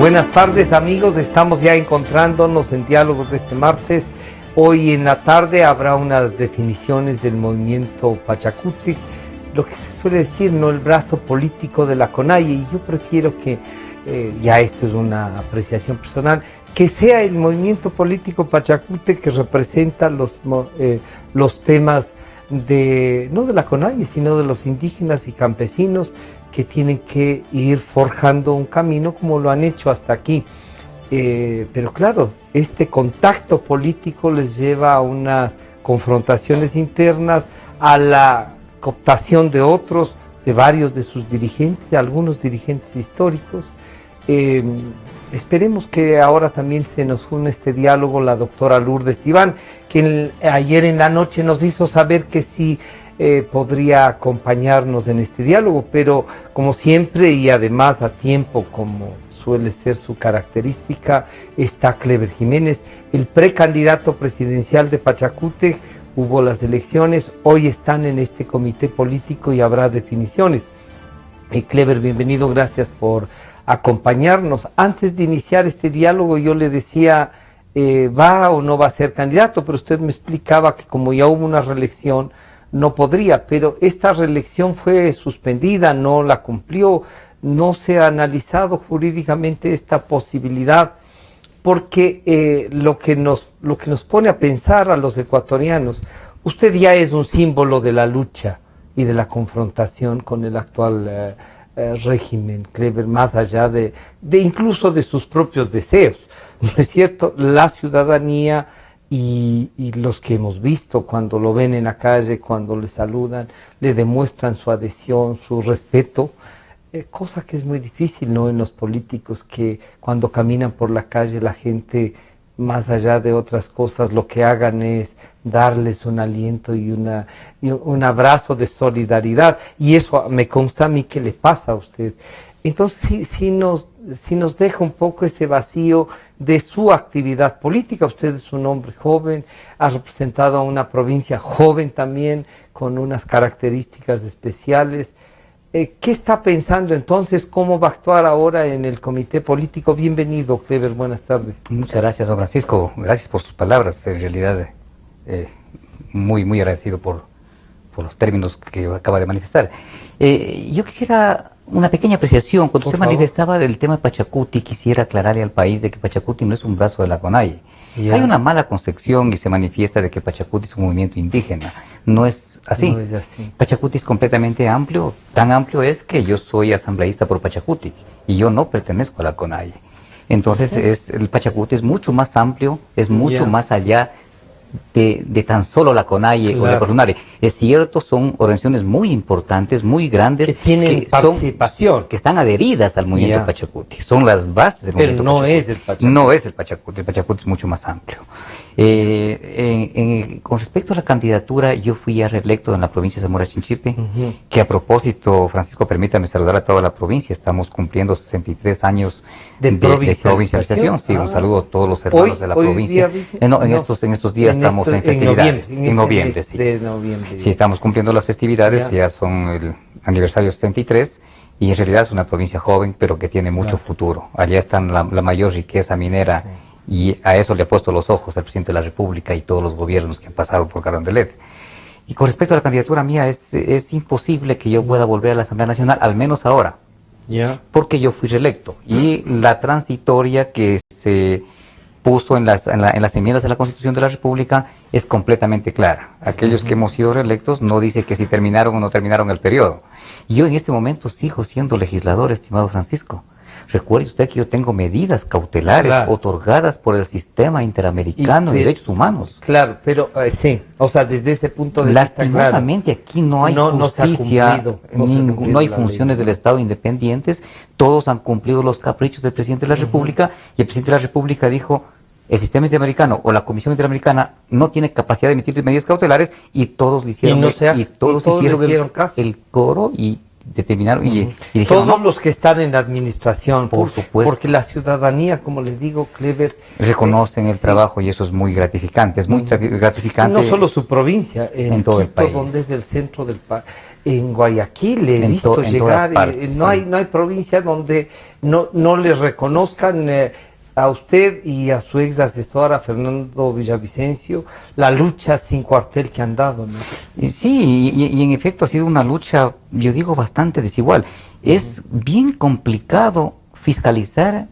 Buenas tardes amigos, estamos ya encontrándonos en diálogos de este martes. Hoy en la tarde habrá unas definiciones del movimiento Pachakutik, lo que se suele decir, no el brazo político de la CONAIE, y yo prefiero que, ya esto es una apreciación personal, que sea el movimiento político Pachakutik que representa los temas no de la CONAIE, sino de los indígenas y campesinos que tienen que ir forjando un camino como lo han hecho hasta aquí. Pero claro, este contacto político les lleva a unas confrontaciones internas, a la cooptación de otros, de varios de sus dirigentes, de algunos dirigentes históricos. Esperemos que ahora también se nos une este diálogo la doctora Lourdes Tibán, quien ayer en la noche nos hizo saber que sí podría acompañarnos en este diálogo, pero como siempre y además a tiempo, como suele ser su característica, está Clever Jiménez, el precandidato presidencial de Pachakutik. Hubo las elecciones, hoy están en este comité político y habrá definiciones. Clever, bienvenido, gracias por acompañarnos. Antes de iniciar este diálogo yo le decía, ¿va o no va a ser candidato? Pero usted me explicaba que como ya hubo una reelección, no podría, pero esta reelección fue suspendida, no la cumplió, no se ha analizado jurídicamente esta posibilidad, porque lo que nos pone a pensar a los ecuatorianos, usted ya es un símbolo de la lucha y de la confrontación con el actual régimen, Clever, más allá de incluso de sus propios deseos, ¿no es cierto? La ciudadanía y los que hemos visto cuando lo ven en la calle, cuando le saludan, le demuestran su adhesión, su respeto, cosa que es muy difícil, ¿no? En los políticos, que cuando caminan por la calle la gente, más allá de otras cosas, lo que hagan es darles un aliento y un abrazo de solidaridad, y eso me consta a mí que le pasa a usted. Entonces sí nos deja un poco ese vacío de su actividad política. Usted es un hombre joven, ha representado a una provincia joven también, con unas características especiales. ¿Qué está pensando entonces? ¿Cómo va a actuar ahora en el comité político? Bienvenido, Clever, buenas tardes. Muchas gracias, don Francisco. Gracias por sus palabras. En realidad, muy agradecido por los términos que acaba de manifestar. Yo quisiera una pequeña apreciación. Cuando usted manifestaba del tema de Pachakutik, quisiera aclararle al país de que Pachakutik no es un brazo de la CONAIE. Hay una mala concepción y se manifiesta de que Pachakutik es un movimiento indígena. No es así. No es así. Pachakutik es completamente amplio. Tan amplio es que yo soy asambleísta por Pachakutik y yo no pertenezco a la CONAIE. Entonces el Pachakutik es mucho más amplio, es mucho más allá de tan solo la CONAIE o la CONAIE. Es cierto, son organizaciones muy importantes, muy grandes, que tienen participación, que están adheridas al movimiento Pachakutik, son las bases del movimiento Pachakutik. Pero no es el Pachakutik. No es el Pachakutik es mucho más amplio. Con respecto a la candidatura, yo fui reelecto en la provincia de Zamora Chinchipe, que a propósito, Francisco, permítame saludar a toda la provincia, estamos cumpliendo 63 años de provincialización. Sí, un saludo a todos los hermanos de la provincia. En estos días estamos en festividades, en noviembre, sí. Sí, estamos cumpliendo las festividades, ya son el aniversario 63, y en realidad es una provincia joven, pero que tiene mucho futuro. Allá está la mayor riqueza minera, y a eso le ha puesto los ojos el presidente de la República y todos los gobiernos que han pasado por Carondelet. Y con respecto a la candidatura mía, es imposible que yo pueda volver a la Asamblea Nacional, al menos ahora, porque yo fui reelecto. Y la transitoria que se puso en las enmiendas a la Constitución de la República es completamente clara. Aquellos que hemos sido reelectos no dice que si terminaron o no terminaron el periodo. Yo en este momento sigo siendo legislador, estimado Francisco. Recuerde usted que yo tengo medidas cautelares otorgadas por el sistema interamericano de derechos humanos. Claro, pero sí, o sea, desde ese punto de vista, lastimosamente aquí no hay justicia, no hay funciones del Estado independientes, todos han cumplido los caprichos del presidente de la República, y el presidente de la República dijo: el sistema interamericana o la Comisión Interamericana no tiene capacidad de emitir medidas cautelares, y todos le hicieron, todos hicieron caso. El coro y determinaron y dijeron, todos los que están en la administración, por supuesto, porque la ciudadanía, como le digo, Clever, reconocen el trabajo, y eso es muy gratificante, gratificante. No solo su provincia, en todo Quito, el país, donde es el centro del país. En Guayaquil he visto llegar, no hay provincia donde no les reconozcan a usted y a su ex asesora Fernando Villavicencio la lucha sin cuartel que han dado, ¿no? Sí, y en efecto ha sido una lucha, yo digo, bastante desigual. Es bien complicado fiscalizar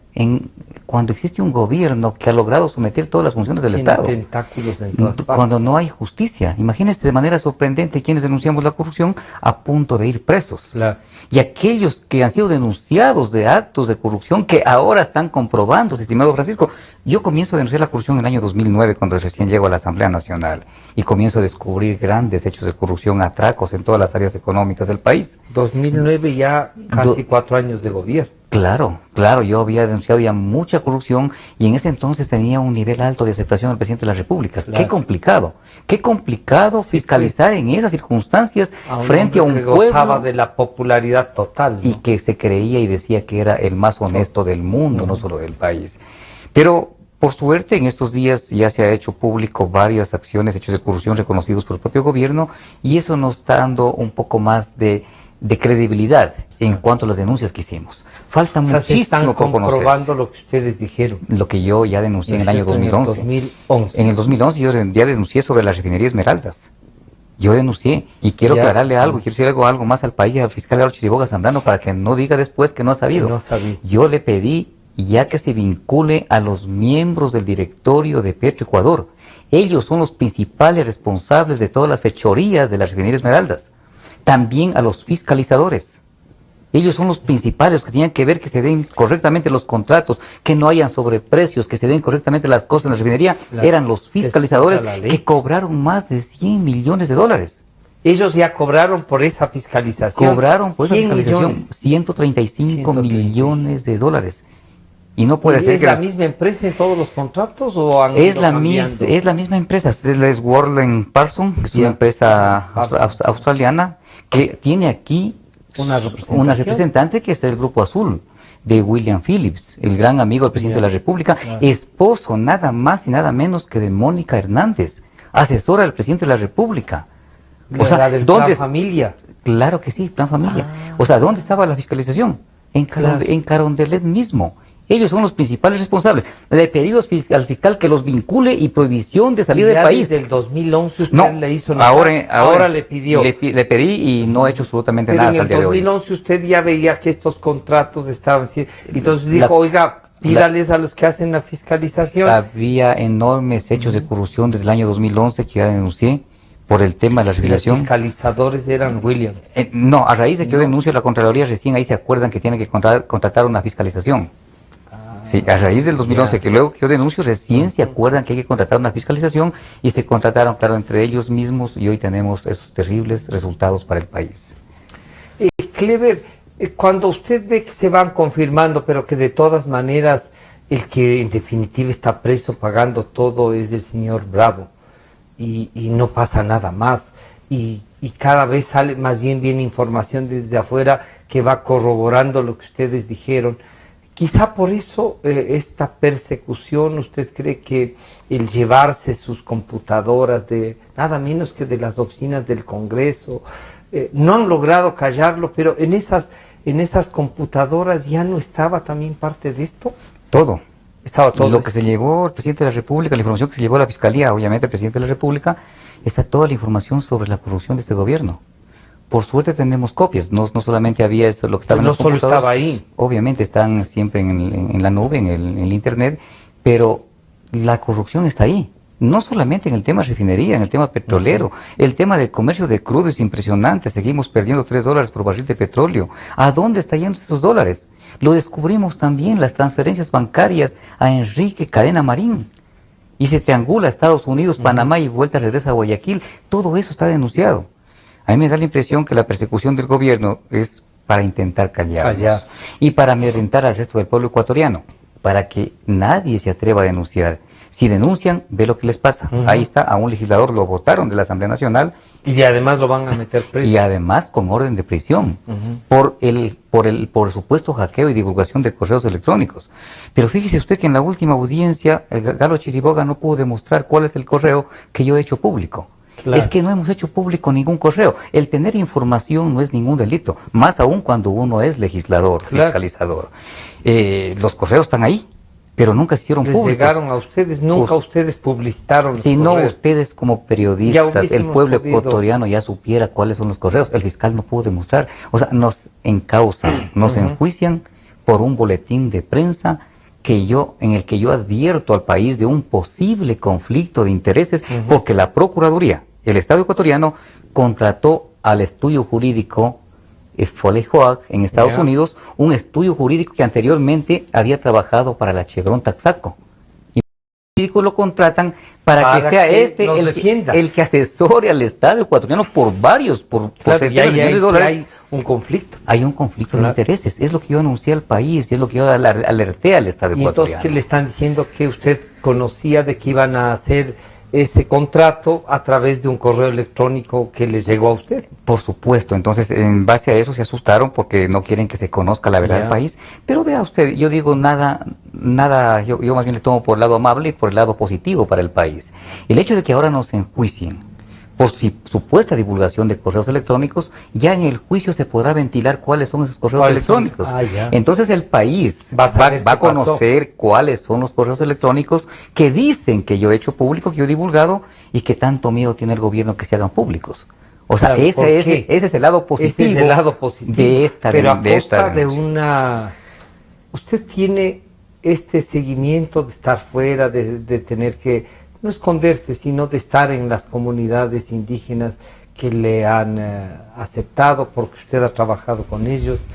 cuando existe un gobierno que ha logrado someter todas las funciones del Estado. Tentáculos en todas partes. Cuando no hay justicia. Imagínense de manera sorprendente quienes denunciamos la corrupción a punto de ir presos. Claro. Y aquellos que han sido denunciados de actos de corrupción que ahora están comprobando, estimado Francisco. Yo comienzo a denunciar la corrupción en el año 2009 cuando recién llego a la Asamblea Nacional y comienzo a descubrir grandes hechos de corrupción, atracos en todas las áreas económicas del país. 2009 ya casi 4 años de gobierno. Claro, yo había denunciado ya mucha corrupción y en ese entonces tenía un nivel alto de aceptación del presidente de la República. Claro. Qué complicado fiscalizar en esas circunstancias frente a un que pueblo gozaba de la popularidad total, ¿no? Y que se creía y decía que era el más honesto del mundo, no solo del país. Pero por suerte en estos días ya se ha hecho público varias acciones, hechos de corrupción reconocidos por el propio gobierno y eso nos está dando un poco más de credibilidad en cuanto a las denuncias que hicimos. Falta muchísimo están por comprobando lo que ustedes dijeron. Lo que yo ya denuncié en el año 2011. En el 2011 yo ya denuncié sobre la refinería Esmeraldas. Yo denuncié y quiero aclararle algo, quiero decir algo más al país y al fiscal Álvaro Chiriboga Zambrano para que no diga después que no ha sabido. Yo le pedí ya que se vincule a los miembros del directorio de Petroecuador. Ellos son los principales responsables de todas las fechorías de la refinería Esmeraldas. También a los fiscalizadores. Ellos son los principales, los que tenían que ver que se den correctamente los contratos, que no hayan sobreprecios, que se den correctamente las cosas en la refinería. Eran los fiscalizadores que cobraron más de 100 millones de dólares. Ellos ya cobraron por esa fiscalización. Cobraron por esa fiscalización 135 millones de dólares. Y no puede ser ¿Es la misma empresa en todos los contratos o han es la misma empresa, es Worley Parsons, que es una empresa australiana que tiene aquí una representante que es el Grupo Azul de William Phillips, el gran amigo del presidente de la República, esposo nada más y nada menos que de Mónica Hernández, asesora del presidente de la República. O sea, del Plan Familia. Claro que sí, Plan Familia. O sea, ¿dónde estaba la fiscalización? En Carondelet mismo. Ellos son los principales responsables. Le he pedido al fiscal que los vincule y prohibición de salir del país. Desde el 2011 usted le hizo nada. Ahora le pidió. Le pedí y no he hecho absolutamente nada hasta el día de hoy. En el 2011 usted ya veía que estos contratos estaban... Entonces dijo, oiga, pídales a los que hacen la fiscalización. Había enormes hechos de corrupción desde el año 2011 que ya denuncié por el tema de la revelación. Los fiscalizadores eran William. No, a raíz de que yo denuncio la Contraloría, recién ahí se acuerdan que tienen que contratar una fiscalización. Sí, a raíz del 2011, que luego que yo denuncio, recién se acuerdan que hay que contratar una fiscalización y se contrataron, claro, entre ellos mismos y hoy tenemos esos terribles resultados para el país. Clever, cuando usted ve que se van confirmando, pero que de todas maneras el que en definitiva está preso pagando todo es el señor Bravo y no pasa nada más y cada vez sale más bien información desde afuera que va corroborando lo que ustedes dijeron. Quizá por eso esta persecución, ¿usted cree que el llevarse sus computadoras de nada menos que de las oficinas del Congreso, no han logrado callarlo, pero en esas computadoras ya no estaba también parte de esto? Todo. Estaba todo. Lo que se llevó el presidente de la República, la información que se llevó a la Fiscalía, obviamente el presidente de la República, está toda la información sobre la corrupción de este gobierno. Por suerte tenemos copias, no solamente había eso, lo que estaba en los computadores. No solo estaba ahí. Obviamente están siempre en la nube, en el internet, pero la corrupción está ahí. No solamente en el tema refinería, en el tema petrolero, el tema del comercio de crudo es impresionante, seguimos perdiendo $3 por barril de petróleo. ¿A dónde están yendo esos dólares? Lo descubrimos también, las transferencias bancarias a Enrique Cadena Marín. Y se triangula Estados Unidos, Panamá y vuelta regresa a Guayaquil. Todo eso está denunciado. A mí me da la impresión que la persecución del gobierno es para intentar callarnos y para amedrentar al resto del pueblo ecuatoriano, para que nadie se atreva a denunciar. Si denuncian, ve lo que les pasa. Ahí está, a un legislador lo votaron de la Asamblea Nacional. Y además lo van a meter preso. Y además con orden de prisión, por supuesto hackeo y divulgación de correos electrónicos. Pero fíjese usted que en la última audiencia, el Galo Chiriboga no pudo demostrar cuál es el correo que yo he hecho público. Claro. Es que no hemos hecho público ningún correo. El tener información no es ningún delito, más aún cuando uno es legislador, claro, fiscalizador. Los correos están ahí, pero nunca se hicieron públicos. Llegaron a ustedes, nunca ustedes publicitaron los correos. Si no, correos. Ustedes como periodistas, el pueblo ecuatoriano ya supiera cuáles son los correos. El fiscal no pudo demostrar. O sea, nos encausan, nos enjuician por un boletín de prensa en el que yo advierto al país de un posible conflicto de intereses, porque la Procuraduría, el Estado ecuatoriano, contrató al estudio jurídico Foley-Hoag en Estados Unidos, un estudio jurídico que anteriormente había trabajado para la Chevron Taxaco. Y el jurídico lo contratan para que sea el que asesore al Estado ecuatoriano por centenas de millones de dólares. Hay un conflicto. Hay un conflicto de intereses. Es lo que yo anuncié al país, es lo que yo alerté al Estado ecuatoriano. Entonces, ¿qué le están diciendo? Que usted conocía de que iban a hacer ese contrato a través de un correo electrónico que les llegó a usted. Por supuesto, entonces en base a eso se asustaron porque no quieren que se conozca la verdad del país. Pero vea usted, yo digo nada, yo más bien le tomo por el lado amable y por el lado positivo para el país. El hecho de que ahora nos enjuicien por supuesta divulgación de correos electrónicos, ya en el juicio se podrá ventilar cuáles son esos correos electrónicos. Entonces el país va a conocer cuáles son los correos electrónicos que dicen que yo he hecho público, que yo he divulgado, y que tanto miedo tiene el gobierno que se hagan públicos. O sea, ese es el lado positivo, ese es el lado positivo de esta Pero a costa de una... Usted tiene este seguimiento de estar fuera, de tener que no esconderse, sino de estar en las comunidades indígenas que le han aceptado porque usted ha trabajado con ellos.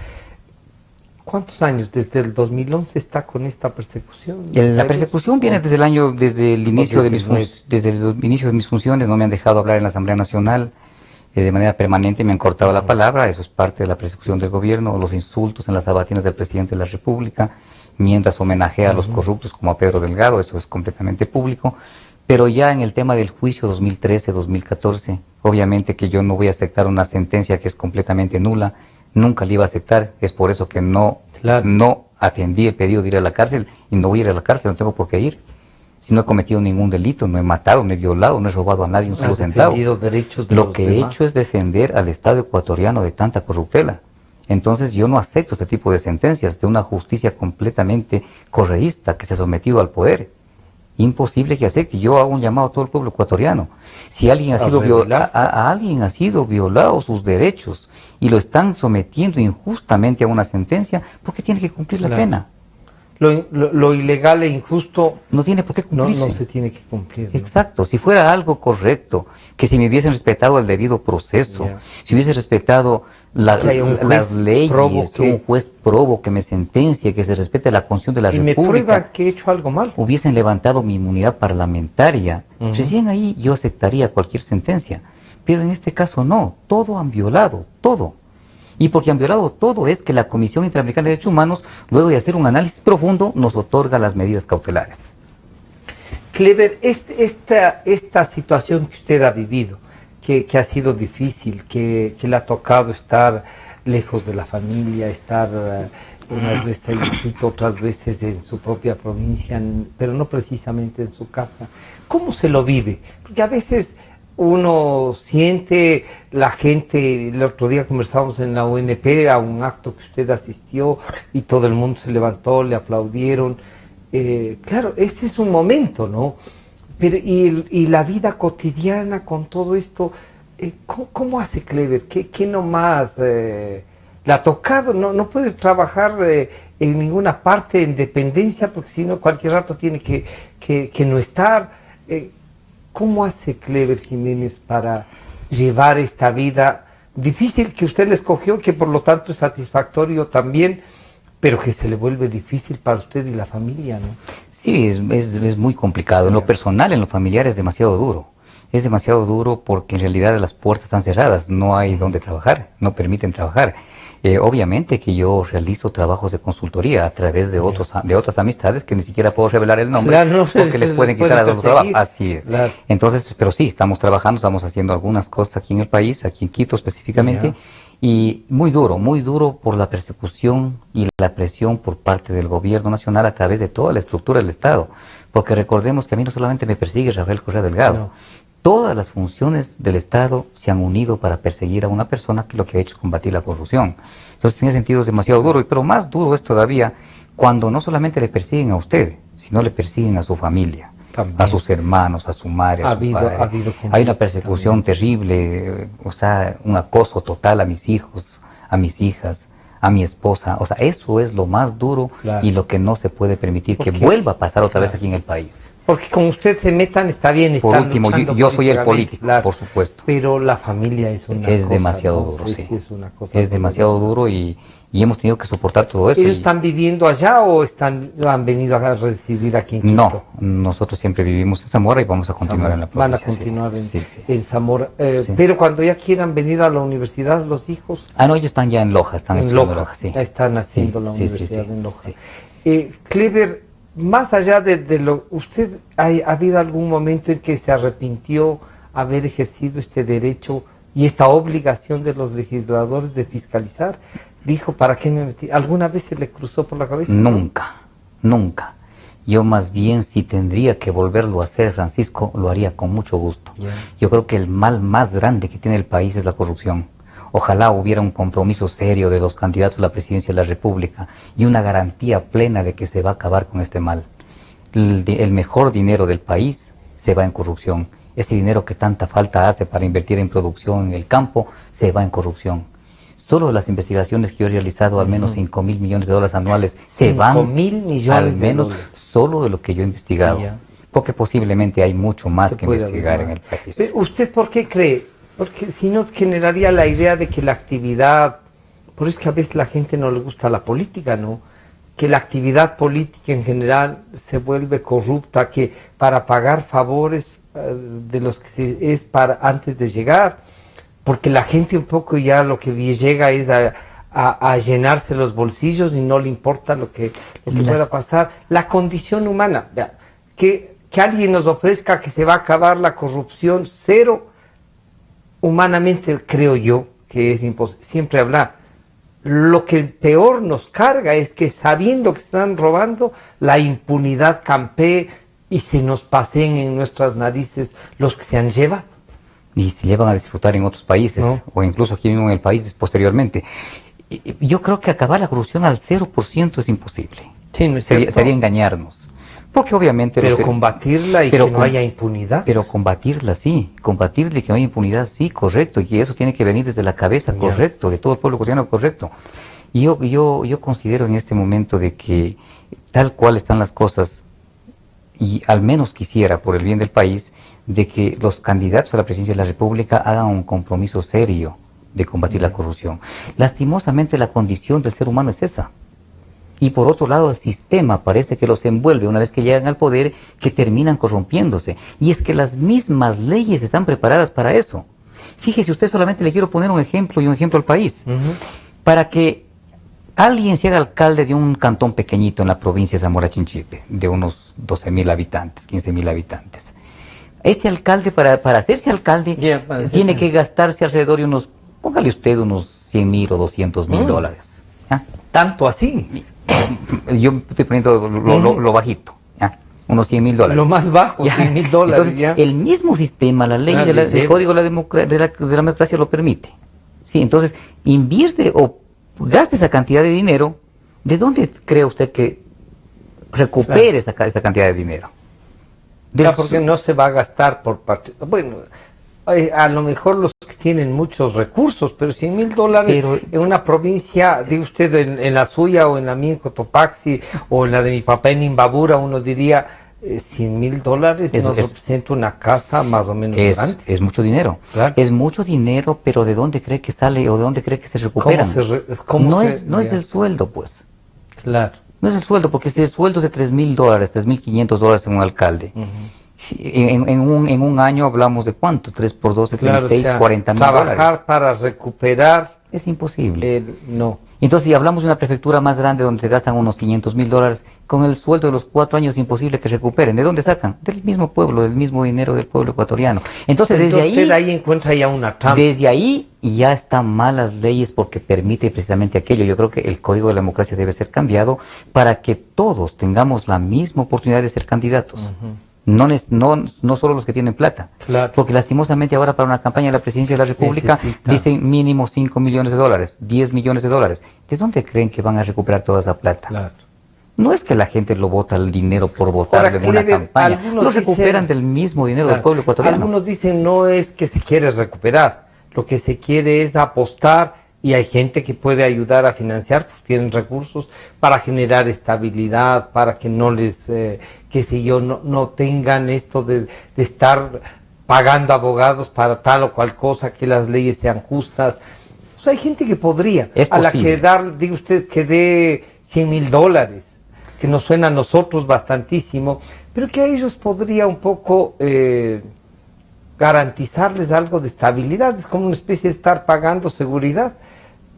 ¿Cuántos años desde el 2011 está con esta persecución? La persecución viene desde el inicio de mis funciones. No me han dejado hablar en la Asamblea Nacional de manera permanente, me han cortado la palabra. Eso es parte de la persecución del gobierno, los insultos en las sabatinas del presidente de la República, mientras homenajea a los corruptos como a Pedro Delgado. Eso es completamente público. Pero ya en el tema del juicio 2013-2014, obviamente que yo no voy a aceptar una sentencia que es completamente nula, nunca la iba a aceptar, es por eso que no atendí el pedido de ir a la cárcel, y no voy a ir a la cárcel, no tengo por qué ir. Si no he cometido ningún delito, no he matado, no he violado, no he robado a nadie un solo centavo. Lo que he hecho es defender al Estado ecuatoriano de tanta corruptela. Entonces yo no acepto este tipo de sentencias de una justicia completamente correísta que se ha sometido al poder. Imposible que acepte. Yo hago un llamado a todo el pueblo ecuatoriano. Si alguien alguien ha sido violado sus derechos y lo están sometiendo injustamente a una sentencia, ¿por qué tiene que cumplir la pena? Lo ilegal e injusto no tiene por qué cumplirse. No se tiene que cumplir. Exacto. Si fuera algo correcto, que si me hubiesen respetado el debido proceso, si hubiese respetado las leyes, un juez probo que me sentencie, que se respete la Constitución de la República. Y me prueba que he hecho algo mal. Hubiesen levantado mi inmunidad parlamentaria. Recién ahí yo aceptaría cualquier sentencia. Pero en este caso no. Todo han violado, todo. Y porque han violado todo es que la Comisión Interamericana de Derechos Humanos, luego de hacer un análisis profundo, nos otorga las medidas cautelares. Clever, esta situación que usted ha vivido, que ha sido difícil, que le ha tocado estar lejos de la familia, estar unas veces en Quito, otras veces en su propia provincia, pero no precisamente en su casa. ¿Cómo se lo vive? Porque a veces uno siente, la gente, el otro día conversábamos en la UNP a un acto que usted asistió y todo el mundo se levantó, le aplaudieron. Claro, este es un momento, ¿no? Pero y la vida cotidiana con todo esto, ¿cómo hace Clever? ¿Qué nomás le ha tocado? No puede trabajar en ninguna parte en dependencia porque si no cualquier rato tiene que no estar. ¿Cómo hace Clever Jiménez para llevar esta vida difícil que usted le escogió, que por lo tanto es satisfactorio también, pero que se le vuelve difícil para usted y la familia, ¿no? Sí, es muy complicado. En lo personal, en lo familiar es demasiado duro. Es demasiado duro porque en realidad las puertas están cerradas, no hay donde trabajar, no permiten trabajar. Obviamente que yo realizo trabajos de consultoría a través de otras amistades que ni siquiera puedo revelar el nombre, porque les pueden quitar a los trabajos. Así es. Entonces, pero sí, estamos trabajando, estamos haciendo algunas cosas aquí en el país, aquí en Quito específicamente, y muy duro por la persecución y la presión por parte del gobierno nacional a través de toda la estructura del Estado, porque recordemos que a mí no solamente me persigue Rafael Correa Delgado, todas las funciones del Estado se han unido para perseguir a una persona que lo que ha hecho es combatir la corrupción. Entonces, en ese sentido es demasiado duro, pero más duro es todavía cuando no solamente le persiguen a usted, sino le persiguen a su familia, también, a sus hermanos, a su madre, a su padre. Hay una persecución terrible, o sea, un acoso total a mis hijos, a mis hijas, a mi esposa. O sea, eso es lo más duro, claro, y lo que no se puede permitir que vuelva a pasar otra vez aquí en el país. Porque con usted se metan está bien. Por último, yo soy el político, claro, por supuesto. Pero la familia es una es cosa, demasiado, ¿no? Duro, sí. Sí, es una cosa es demasiado duro y hemos tenido que soportar todo eso. ¿Ellos están viviendo allá o han venido a residir aquí en Quito? No, nosotros siempre vivimos en Zamora y vamos a continuar en la provincia. Van a continuar sí. en Zamora. Pero cuando ya quieran venir a la universidad, los hijos... Ah, no, ellos están ya en Loja, están en Loja, sí. Ya están haciendo la universidad en Loja. Clever, más allá de lo... ¿Usted ha habido algún momento en que se arrepintió haber ejercido este derecho y esta obligación de los legisladores de fiscalizar? Dijo, ¿para qué me metí? ¿Alguna vez se le cruzó por la cabeza? Nunca, nunca. Yo más bien, si tendría que volverlo a hacer, Francisco, lo haría con mucho gusto. Yo creo que el mal más grande que tiene el país es la corrupción. Ojalá hubiera un compromiso serio de los candidatos a la presidencia de la República y una garantía plena de que se va a acabar con este mal. El mejor dinero del país se va en corrupción. Ese dinero que tanta falta hace para invertir en producción en el campo, se va en corrupción. Solo las investigaciones que yo he realizado, al menos 5.000 millones de dólares anuales, se van 5.000 millones al menos solo de lo que yo he investigado. Porque posiblemente hay mucho más que investigar en el país. ¿Usted por qué cree? Porque si no generaría la idea de que la actividad, por eso es que a veces la gente no le gusta la política, ¿no? Que la actividad política en general se vuelve corrupta, que para pagar favores de los que es para antes de llegar, porque la gente un poco ya lo que llega es a llenarse los bolsillos y no le importa lo que pueda pasar. La condición humana, que alguien nos ofrezca que se va a acabar la corrupción cero, humanamente creo yo que es imposible. Siempre habla. Lo que peor nos carga es que sabiendo que están robando, la impunidad campee y se nos pasen en nuestras narices los que se han llevado. Y se llevan a disfrutar en otros países, ¿no? O incluso aquí mismo en el país posteriormente. Yo creo que acabar la corrupción al 0% es imposible. Sí, no es sería engañarnos. Porque obviamente... Pero combatirla y que no haya impunidad. Pero combatirla sí, combatirla y que no haya impunidad sí, correcto. Y eso tiene que venir desde la cabeza, correcto, de todo el pueblo ecuatoriano, correcto. Y yo considero en este momento de que tal cual están las cosas, y al menos quisiera, por el bien del país, de que los candidatos a la presidencia de la República hagan un compromiso serio de combatir la corrupción. Lastimosamente la condición del ser humano es esa. Y por otro lado el sistema parece que los envuelve una vez que llegan al poder, que terminan corrompiéndose. Y es que las mismas leyes están preparadas para eso. Fíjese usted, solamente le quiero poner un ejemplo y un ejemplo al país. Para que alguien se haga alcalde de un cantón pequeñito en la provincia de Zamora Chinchipe, de unos 12.000 habitantes, 15.000 habitantes. Este alcalde, para hacerse alcalde, tiene que gastarse alrededor de unos, póngale usted, unos 100.000 o 200.000 dólares. ¿Ya? ¿Tanto así? Yo estoy poniendo lo bajito, ¿ya? Unos 100.000 dólares. Lo más bajo, 100.000 dólares. Entonces, el mismo sistema, la ley del Código de la Democracia lo permite. Sí, entonces, invierte o gaste esa cantidad de dinero. ¿De dónde cree usted que recupere esa cantidad de dinero? Porque no se va a gastar por parte... Bueno, a lo mejor los que tienen muchos recursos, pero 100.000 dólares en una provincia, diga usted, en la suya o en la mía en Cotopaxi o en la de mi papá en Imbabura, uno diría 100.000 dólares nos representa una casa más o menos grande. Es mucho dinero. Claro. Es mucho dinero, pero ¿de dónde cree que sale o de dónde cree que se recuperan? No es el sueldo, pues. Claro. No es el sueldo, porque si el sueldo es de 3.000 dólares, 3.500 dólares en un alcalde, en un año hablamos de ¿cuánto? 3 por 12, 36, 40.000 dólares. Trabajar para recuperar... Es imposible. No. Entonces, si hablamos de una prefectura más grande donde se gastan unos 500.000 dólares, con el sueldo de los 4 años es imposible que recuperen. ¿De dónde sacan? Del mismo pueblo, del mismo dinero del pueblo ecuatoriano. Entonces usted ahí encuentra ya una trampa. Desde ahí ya están malas leyes porque permite precisamente aquello. Yo creo que el Código de la Democracia debe ser cambiado para que todos tengamos la misma oportunidad de ser candidatos. No solo los que tienen plata. Claro. Porque lastimosamente ahora para una campaña de la presidencia de la República dicen mínimo 5 millones de dólares, 10 millones de dólares. ¿De dónde creen que van a recuperar toda esa plata? Claro. No es que la gente lo vota el dinero por votar en una campaña. Lo recuperan del mismo dinero del pueblo ecuatoriano. Algunos dicen no es que se quiere recuperar, lo que se quiere es apostar, y hay gente que puede ayudar a financiar, pues tienen recursos para generar estabilidad, para que no les, no tengan esto de estar pagando abogados para tal o cual cosa, que las leyes sean justas. Pues hay gente que podría, a la que diga usted que dé $100,000, que nos suena a nosotros bastantísimo, pero que a ellos podría un poco garantizarles algo de estabilidad. Es como una especie de estar pagando seguridad.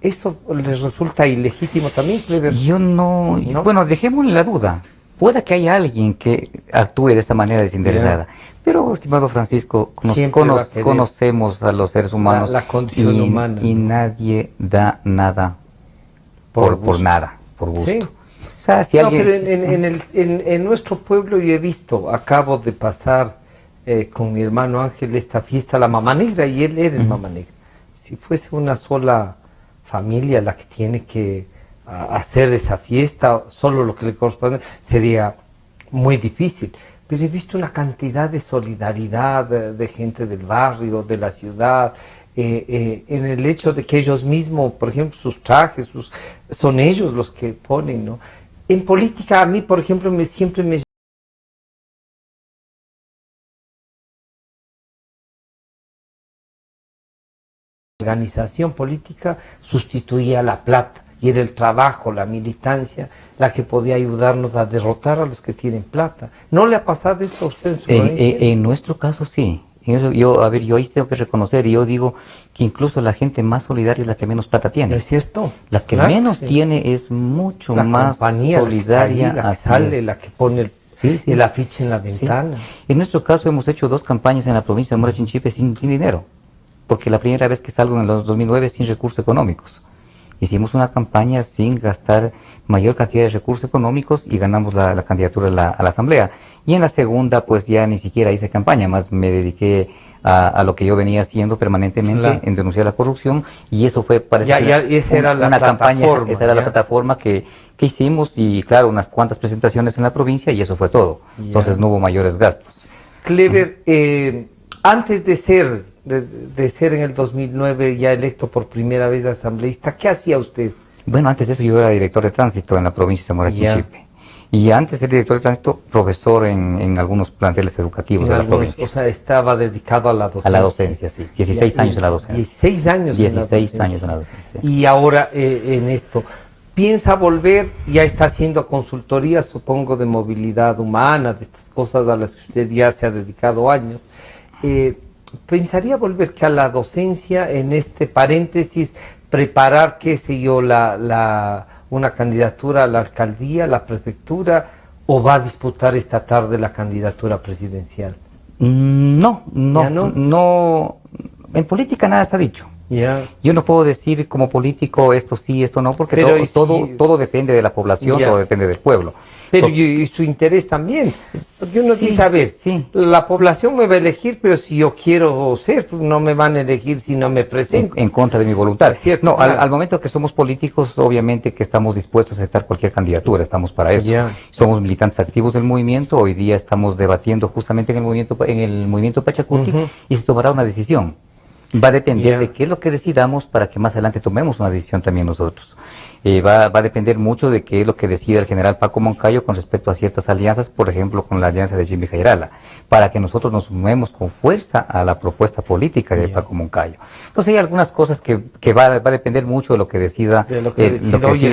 ¿Eso les resulta ilegítimo también, Clever? Yo no. Bueno, dejémosle la duda. Puede que haya alguien que actúe de esta manera desinteresada. Pero, estimado Francisco, conocemos a los seres humanos, la condición humana, y nadie da nada por nada, por gusto. Sí. O sea, si alguien... pero en nuestro pueblo yo he visto, acabo de pasar con mi hermano Ángel esta fiesta, la Mamá Negra, y él era el Mamá Negra. Si fuese una sola familia la que tiene que hacer esa fiesta, solo lo que le corresponde, sería muy difícil. Pero he visto una cantidad de solidaridad de gente del barrio, de la ciudad, en el hecho de que ellos mismos, por ejemplo, sus trajes, son ellos los que ponen, ¿no? En política, a mí, por ejemplo, siempre me... La organización política sustituía la plata, y era el trabajo, la militancia, la que podía ayudarnos a derrotar a los que tienen plata. ¿No le ha pasado eso a usted en su provincia? En nuestro caso sí. En eso yo ahí tengo que reconocer, y yo digo que incluso la gente más solidaria es la que menos plata tiene. ¿No es cierto? La que menos tiene es mucho más solidaria. La que sale, la que pone el afiche en la ventana. Sí. En nuestro caso hemos hecho 2 campañas en la provincia de Zamora Chinchipe sin dinero. Porque la primera vez que salgo en el 2009 sin recursos económicos. Hicimos una campaña sin gastar mayor cantidad de recursos económicos y ganamos la candidatura a la Asamblea. Y en la segunda, pues ya ni siquiera hice campaña, más me dediqué a lo que yo venía haciendo permanentemente, en denunciar la corrupción, y eso fue esa era la campaña, esa era la plataforma que hicimos, y claro, unas cuantas presentaciones en la provincia, y eso fue todo. Entonces no hubo mayores gastos. Clever, antes de ser en el 2009 ya electo por primera vez asambleísta, ¿qué hacía usted? Bueno, antes de eso yo era director de tránsito en la provincia de Zamora Chinchipe. Y antes de ser director de tránsito, profesor en algunos planteles educativos de la provincia. O sea, estaba dedicado a la docencia. A la docencia, sí. 16 años en la docencia. 16 años 16 años en la docencia. Y ahora en esto, ¿piensa volver? Ya está haciendo consultoría, supongo, de movilidad humana, de estas cosas a las que usted ya se ha dedicado años. ¿Pensaría volver que a la docencia, en este paréntesis, preparar, qué sé yo, una candidatura a la alcaldía, a la prefectura, o va a disputar esta tarde la candidatura presidencial? No. En política nada está dicho. Yo no puedo decir como político esto sí, esto no, porque todo depende de la población, todo depende del pueblo. Pero y su interés también, porque uno dice, a ver, la población me va a elegir, pero si yo quiero ser, pues no me van a elegir si no me presento. En contra de mi voluntad. ¿Cierto? No, al momento que somos políticos, obviamente que estamos dispuestos a aceptar cualquier candidatura, estamos para eso. Somos militantes activos del movimiento, hoy día estamos debatiendo justamente en el movimiento Pachacuti, y se tomará una decisión. Va a depender de qué es lo que decidamos para que más adelante tomemos una decisión también nosotros. Va a depender mucho de qué es lo que decida el general Paco Moncayo con respecto a ciertas alianzas, por ejemplo, con la alianza de Jimmy Jairala, para que nosotros nos sumemos con fuerza a la propuesta política de Paco Moncayo. Entonces hay algunas cosas que va a depender mucho de lo que decida, el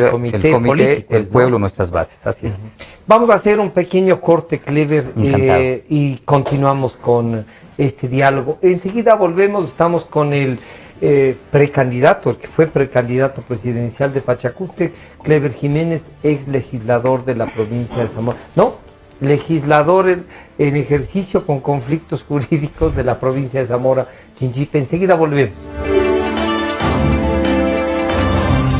comité político, el pueblo, nuestras bases. Así es. Vamos a hacer un pequeño corte, Clever, y continuamos con este diálogo. Enseguida volvemos, estamos con el precandidato, el que fue precandidato presidencial de Pachacútec, Clever Jiménez, ex legislador de la provincia de Zamora. No, legislador en ejercicio con conflictos jurídicos de la provincia de Zamora Chinchipe. Enseguida volvemos.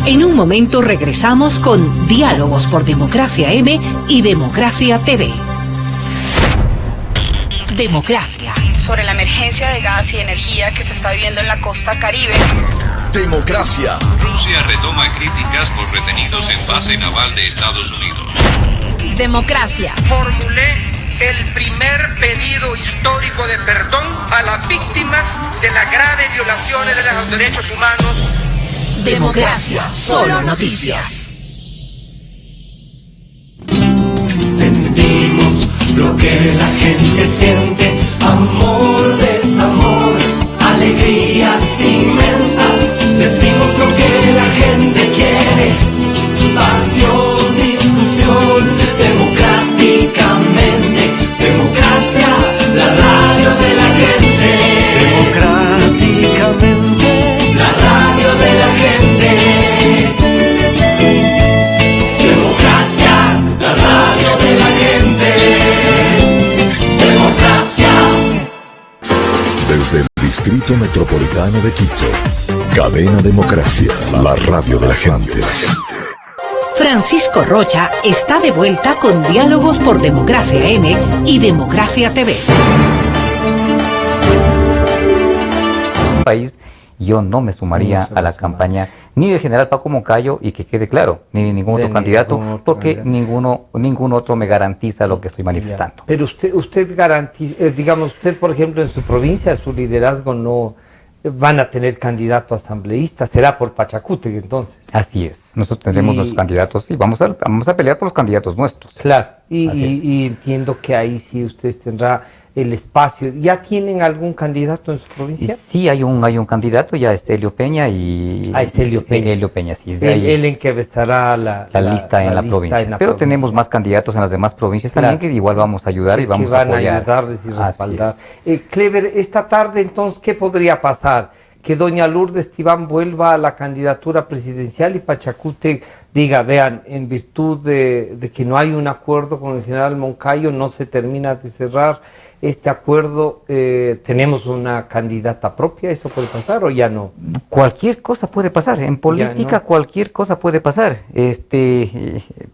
En un momento regresamos con Diálogos por Democracia M y Democracia TV. Democracia. Sobre la emergencia de gas y energía que se está viviendo en la costa Caribe. Democracia. Rusia retoma críticas por retenidos en base naval de Estados Unidos. Democracia. Formulé el primer pedido histórico de perdón a las víctimas de las graves violaciones de los derechos humanos. Democracia. Solo noticias. Sentimos lo que la gente siente, amor, desamor, alegrías inmensas. Decimos lo que la gente quiere, pasión, discusión, democráticamente. Democracia, la radio de la gente. Democráticamente, la radio de la gente. Democracia, la radio de la gente. Democracia. Desde el Distrito Metropolitano de Quito, Cadena Democracia, la radio de la gente. Francisco Rocha está de vuelta con Diálogos por Democracia M y Democracia TV. País, yo no me sumaría a la campaña ni del general Paco Moncayo, y que quede claro, ni de ningún otro candidato, porque ningún otro me garantiza lo que estoy manifestando. Pero usted garantiza, digamos, usted por ejemplo en su provincia, su liderazgo no van a tener candidato asambleísta, será por Pachacútec entonces. Así es, nosotros tendremos nuestros candidatos y vamos a pelear por los candidatos nuestros. Claro, y entiendo que ahí sí usted tendrá el espacio. ¿Ya tienen algún candidato en su provincia? Sí, hay un candidato, ya es Helio Peña y... es Helio Peña. Helio Peña, sí. Él encabezará la lista en la provincia. Pero tenemos más candidatos en las demás provincias también, que igual vamos a ayudar y vamos a apoyar. Que van a ayudarles y respaldar. Clever, esta tarde entonces, ¿qué podría pasar? Que doña Lourdes Tibán vuelva a la candidatura presidencial y Pachacútec diga, vean, en virtud de que no hay un acuerdo con el general Moncayo, no se termina de cerrar este acuerdo, tenemos una candidata propia. ¿Eso puede pasar o ya no? Cualquier cosa puede pasar, en política cualquier cosa puede pasar,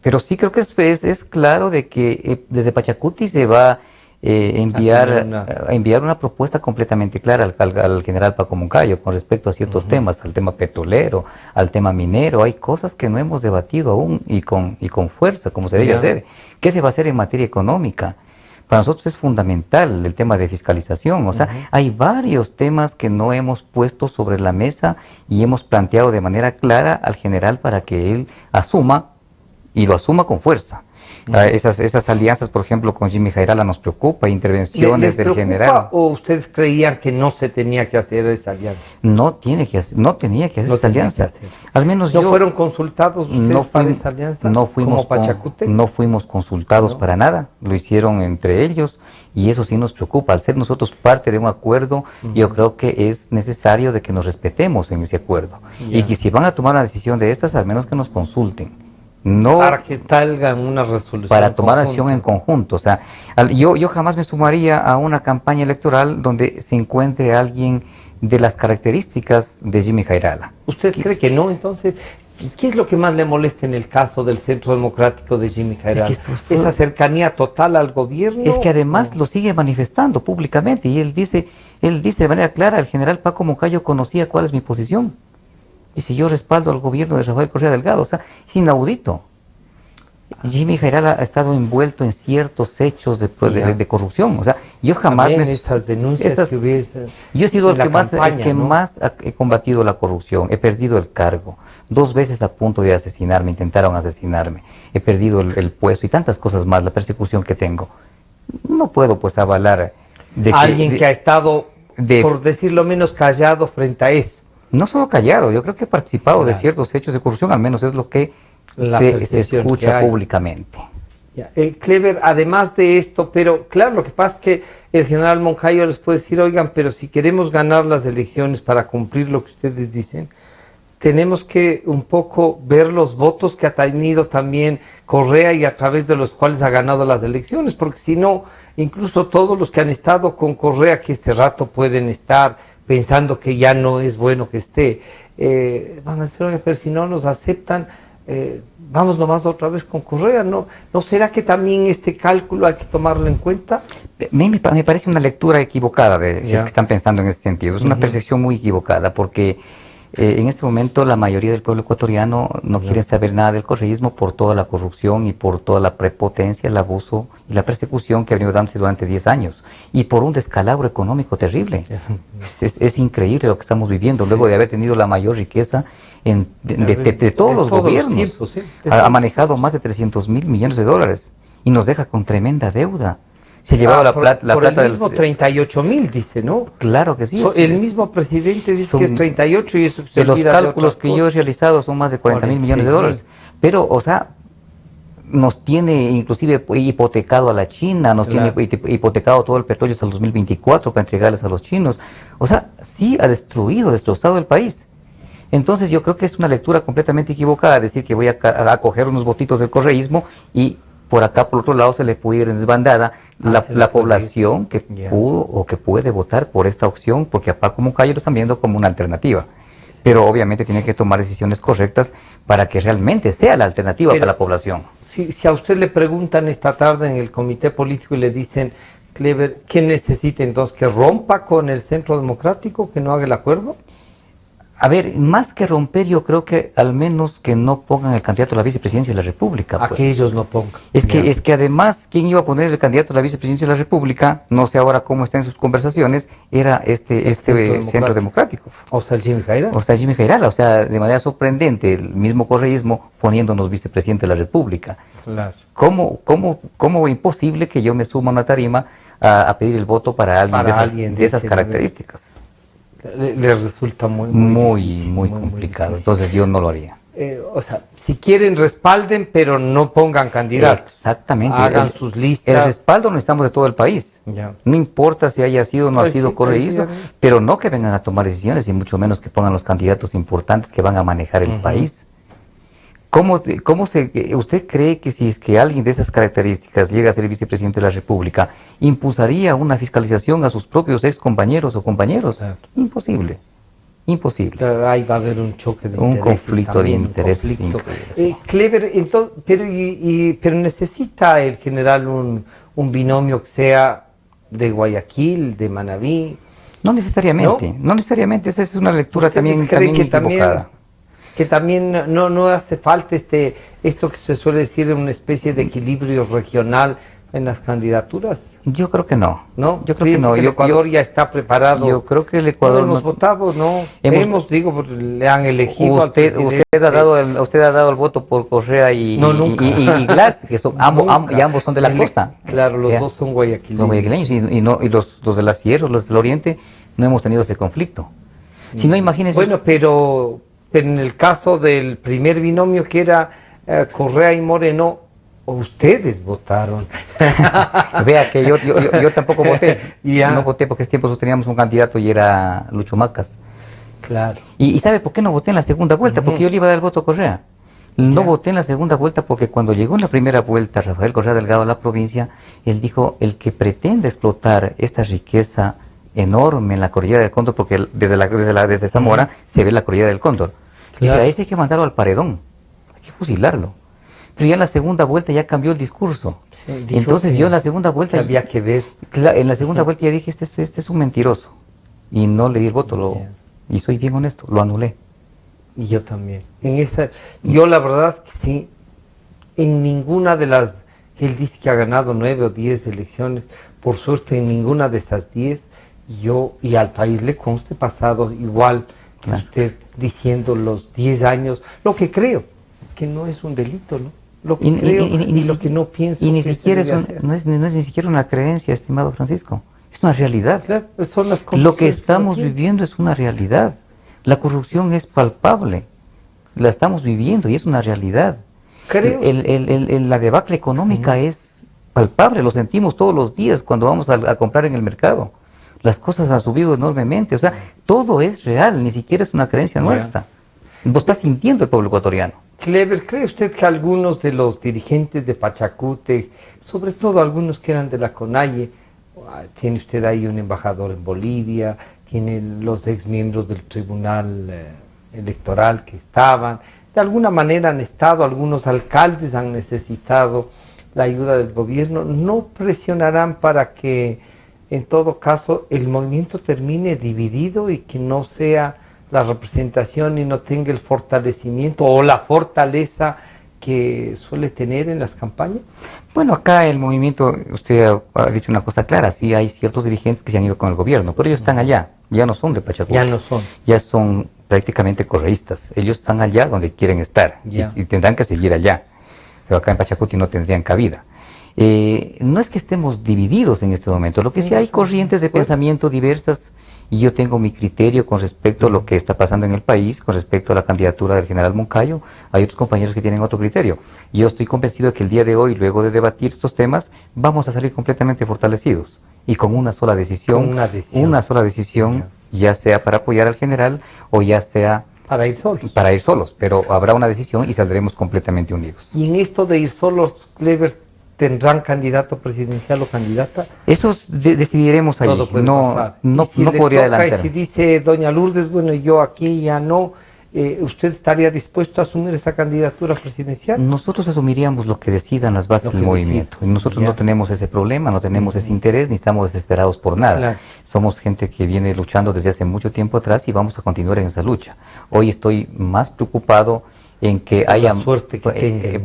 pero sí creo que es claro de que desde Pachacuti se va enviar una propuesta completamente clara al general Paco Moncayo con respecto a ciertos temas, al tema petrolero, al tema minero. Hay cosas que no hemos debatido aún y con fuerza, como se debe hacer. ¿Qué se va a hacer en materia económica? Para nosotros es fundamental el tema de fiscalización, o sea, hay varios temas que no hemos puesto sobre la mesa y hemos planteado de manera clara al general para que él asuma, y lo asuma con fuerza. Esas alianzas, por ejemplo, con Jimmy Jairala nos preocupa, intervenciones del general. ¿O ustedes creían que no se tenía que hacer esa alianza? No tenía que hacer esa alianza. Al menos ¿No fueron consultados ustedes para esa alianza? No fuimos consultados para nada, lo hicieron entre ellos y eso sí nos preocupa. Al ser nosotros parte de un acuerdo, yo creo que es necesario de que nos respetemos en ese acuerdo y que si van a tomar una decisión de estas, al menos que nos consulten. No para que salgan una resolución para tomar acción en conjunto. O sea, yo jamás me sumaría a una campaña electoral donde se encuentre alguien de las características de Jimmy Jairala. ¿Usted cree que no? Entonces, ¿qué es lo que más le molesta en el caso del Centro Democrático de Jimmy Jairala? ¿Esa cercanía total al gobierno? Es que además lo sigue manifestando públicamente y él dice de manera clara, el general Paco Moncayo conocía cuál es mi posición. Dice, yo respaldo al gobierno de Rafael Correa Delgado. O sea, es inaudito. Jimmy Jairala ha estado envuelto en ciertos hechos de corrupción. O sea, yo jamás... estas denuncias que hubiese... Yo he sido el que más he combatido la corrupción. He perdido el cargo. 2 veces a punto de asesinarme, intentaron asesinarme. He perdido el puesto y tantas cosas más, la persecución que tengo. No puedo pues avalar... Alguien que ha estado, por decirlo menos, callado frente a eso. No solo callado, yo creo que he participado de ciertos hechos de corrupción, al menos es lo que se escucha públicamente. Clever, además de esto, pero claro, lo que pasa es que el general Moncayo les puede decir, oigan, pero si queremos ganar las elecciones para cumplir lo que ustedes dicen, tenemos que un poco ver los votos que ha tenido también Correa y a través de los cuales ha ganado las elecciones, porque si no, incluso todos los que han estado con Correa, que este rato pueden estar pensando que ya no es bueno que esté, van a decir, oye, pero si no nos aceptan, vamos nomás otra vez con Correa, ¿no será que también este cálculo hay que tomarlo en cuenta? Me parece una lectura equivocada, si es que están pensando en ese sentido. Es una percepción muy equivocada, porque en este momento la mayoría del pueblo ecuatoriano no quiere saber nada del correísmo por toda la corrupción y por toda la prepotencia, el abuso y la persecución que ha venido dándose durante 10 años. Y por un descalabro económico terrible. Es increíble lo que estamos viviendo, luego de haber tenido la mayor riqueza de todos los gobiernos. Tiempos, sí. Ha manejado más de 300 mil millones de dólares y nos deja con tremenda deuda. Se ha llevado la plata el mismo 38.000, dice, ¿no? Claro que sí. El mismo presidente dice que es 38 y eso se de los olvida cálculos de que yo he realizado son más de 40.000 millones de dólares. Pero, o sea, nos tiene inclusive hipotecado a la China, nos tiene hipotecado todo el petróleo hasta el 2024 para entregarles a los chinos. O sea, sí ha destrozado el país. Entonces yo creo que es una lectura completamente equivocada decir que voy a coger unos votitos del correísmo y por acá, por otro lado, se le puede ir en desbandada la población que pudo o que puede votar por esta opción, porque a Paco Moncayo lo están viendo como una alternativa. Pero obviamente tiene que tomar decisiones correctas para que realmente sea la alternativa para la población. Si a usted le preguntan esta tarde en el comité político y le dicen, Clever, ¿qué necesita entonces? ¿Que rompa con el Centro Democrático, que no haga el acuerdo? A ver, más que romper, yo creo que al menos que no pongan el candidato a la vicepresidencia de la República. A que ellos no pongan. Es que además, ¿quién iba a poner el candidato a la vicepresidencia de la República? No sé ahora cómo está en sus conversaciones, era este Centro Democrático. O sea, el Jimmy Jairala. O sea, Jimmy Jairala, o sea, de manera sorprendente, el mismo correísmo poniéndonos vicepresidente de la República. Claro. ¿Cómo imposible que yo me suma a una tarima a pedir el voto para alguien de esas características? Les resulta muy complicado, entonces yo no lo haría. O sea, si quieren respalden, pero no pongan candidatos. Exactamente. Hagan sus listas. El respaldo lo necesitamos de todo el país. No importa si haya sido o no ha sido correísmo, pero no que vengan a tomar decisiones y mucho menos que pongan los candidatos importantes que van a manejar el país. ¿Usted cree que si es que alguien de esas características llega a ser vicepresidente de la República, impulsaría una fiscalización a sus propios ex compañeros o compañeros? Exacto. Imposible. Claro, ahí va a haber un choque de intereses. Un conflicto de intereses. Clever, entonces, pero necesita el general un binomio que sea de Guayaquil, de Manabí. No necesariamente, no necesariamente, esa es una lectura también equivocada. Que también no hace falta esto que se suele decir, una especie de equilibrio regional en las candidaturas. Yo creo que no. ¿No? Yo creo que no. El Ecuador ya está preparado. Yo creo que el Ecuador hemos votado, ¿no. Le han elegido usted ha dado el voto por Correa y Glass, que son ambos son de la costa. Claro, los dos son guayaquileños. Y los de la Sierra, los del Oriente, no hemos tenido ese conflicto. Si no, imagínense. Bueno, pero en el caso del primer binomio que era Correa y Moreno, ustedes votaron. Vea que yo tampoco voté. No voté porque ese tiempo teníamos un candidato y era Lucho Macas. Claro. ¿Y sabe por qué no voté en la segunda vuelta? Porque yo le iba a dar el voto a Correa. No voté en la segunda vuelta porque cuando llegó en la primera vuelta Rafael Correa Delgado a la provincia, él dijo, el que pretende explotar esta riqueza enorme en la cordillera del Cóndor, porque desde Zamora se ve la cordillera del Cóndor. Dice, a ese hay que mandarlo al paredón, hay que fusilarlo. Pero ya en la segunda vuelta ya cambió el discurso. Entonces yo en la segunda vuelta había que ver. En la segunda vuelta ya dije, este es un mentiroso. Y no le di el voto, y soy bien honesto, lo anulé. Y yo también. Yo la verdad que sí, en ninguna de las, él dice que ha ganado 9 o 10 elecciones, por suerte en ninguna de esas 10, y al país le conste pasado igual que usted diciendo los 10 años, lo que creo, que no es un delito, ¿no? Lo que creo y lo que no pienso. Y ni siquiera no es ni siquiera una creencia, estimado Francisco, es una realidad. Claro, son las cosas. Lo que estamos viviendo es una realidad. La corrupción es palpable, la estamos viviendo y es una realidad. Creo. La debacle económica es palpable, lo sentimos todos los días cuando vamos a comprar en el mercado. Las cosas han subido enormemente, o sea, todo es real, ni siquiera es una creencia nuestra. Lo está sintiendo el pueblo ecuatoriano. Clever, ¿cree usted que algunos de los dirigentes de Pachacute, sobre todo algunos que eran de la CONAIE, tiene usted ahí un embajador en Bolivia, tiene los exmiembros del Tribunal Electoral que estaban, de alguna manera han estado, algunos alcaldes han necesitado la ayuda del gobierno, ¿no presionarán para que en todo caso el movimiento termine dividido y que no sea la representación y no tenga el fortalecimiento o la fortaleza que suele tener en las campañas? Bueno, acá el movimiento, usted ha dicho una cosa clara, sí hay ciertos dirigentes que se han ido con el gobierno, pero ellos están allá, ya no son de Pachacuti. Ya no son. Ya son prácticamente correístas, ellos están allá donde quieren estar y tendrán que seguir allá, pero acá en Pachacuti no tendrían cabida. No es que estemos divididos en este momento, lo que sí hay corrientes de pensamiento diversas y yo tengo mi criterio con respecto a lo que está pasando en el país, con respecto a la candidatura del general Moncayo. Hay otros compañeros que tienen otro criterio. Yo estoy convencido de que el día de hoy, luego de debatir estos temas, vamos a salir completamente fortalecidos y con una sola decisión, ya sea para apoyar al general o ya sea para ir solos. Para ir solos, pero habrá una decisión y saldremos completamente unidos. Y en esto de ir solos, Clever, ¿tendrán candidato presidencial o candidata? Eso decidiremos ahí. Todo puede pasar. No si le podría toca, adelantar. Y si dice doña Lourdes, bueno, yo aquí ya no, ¿usted estaría dispuesto a asumir esa candidatura presidencial? Nosotros asumiríamos lo que decidan las bases del movimiento. Y nosotros no tenemos ese problema, no tenemos ese interés, ni estamos desesperados por nada. Claro. Somos gente que viene luchando desde hace mucho tiempo atrás y vamos a continuar en esa lucha. Hoy estoy más preocupado en que haya suerte que tenga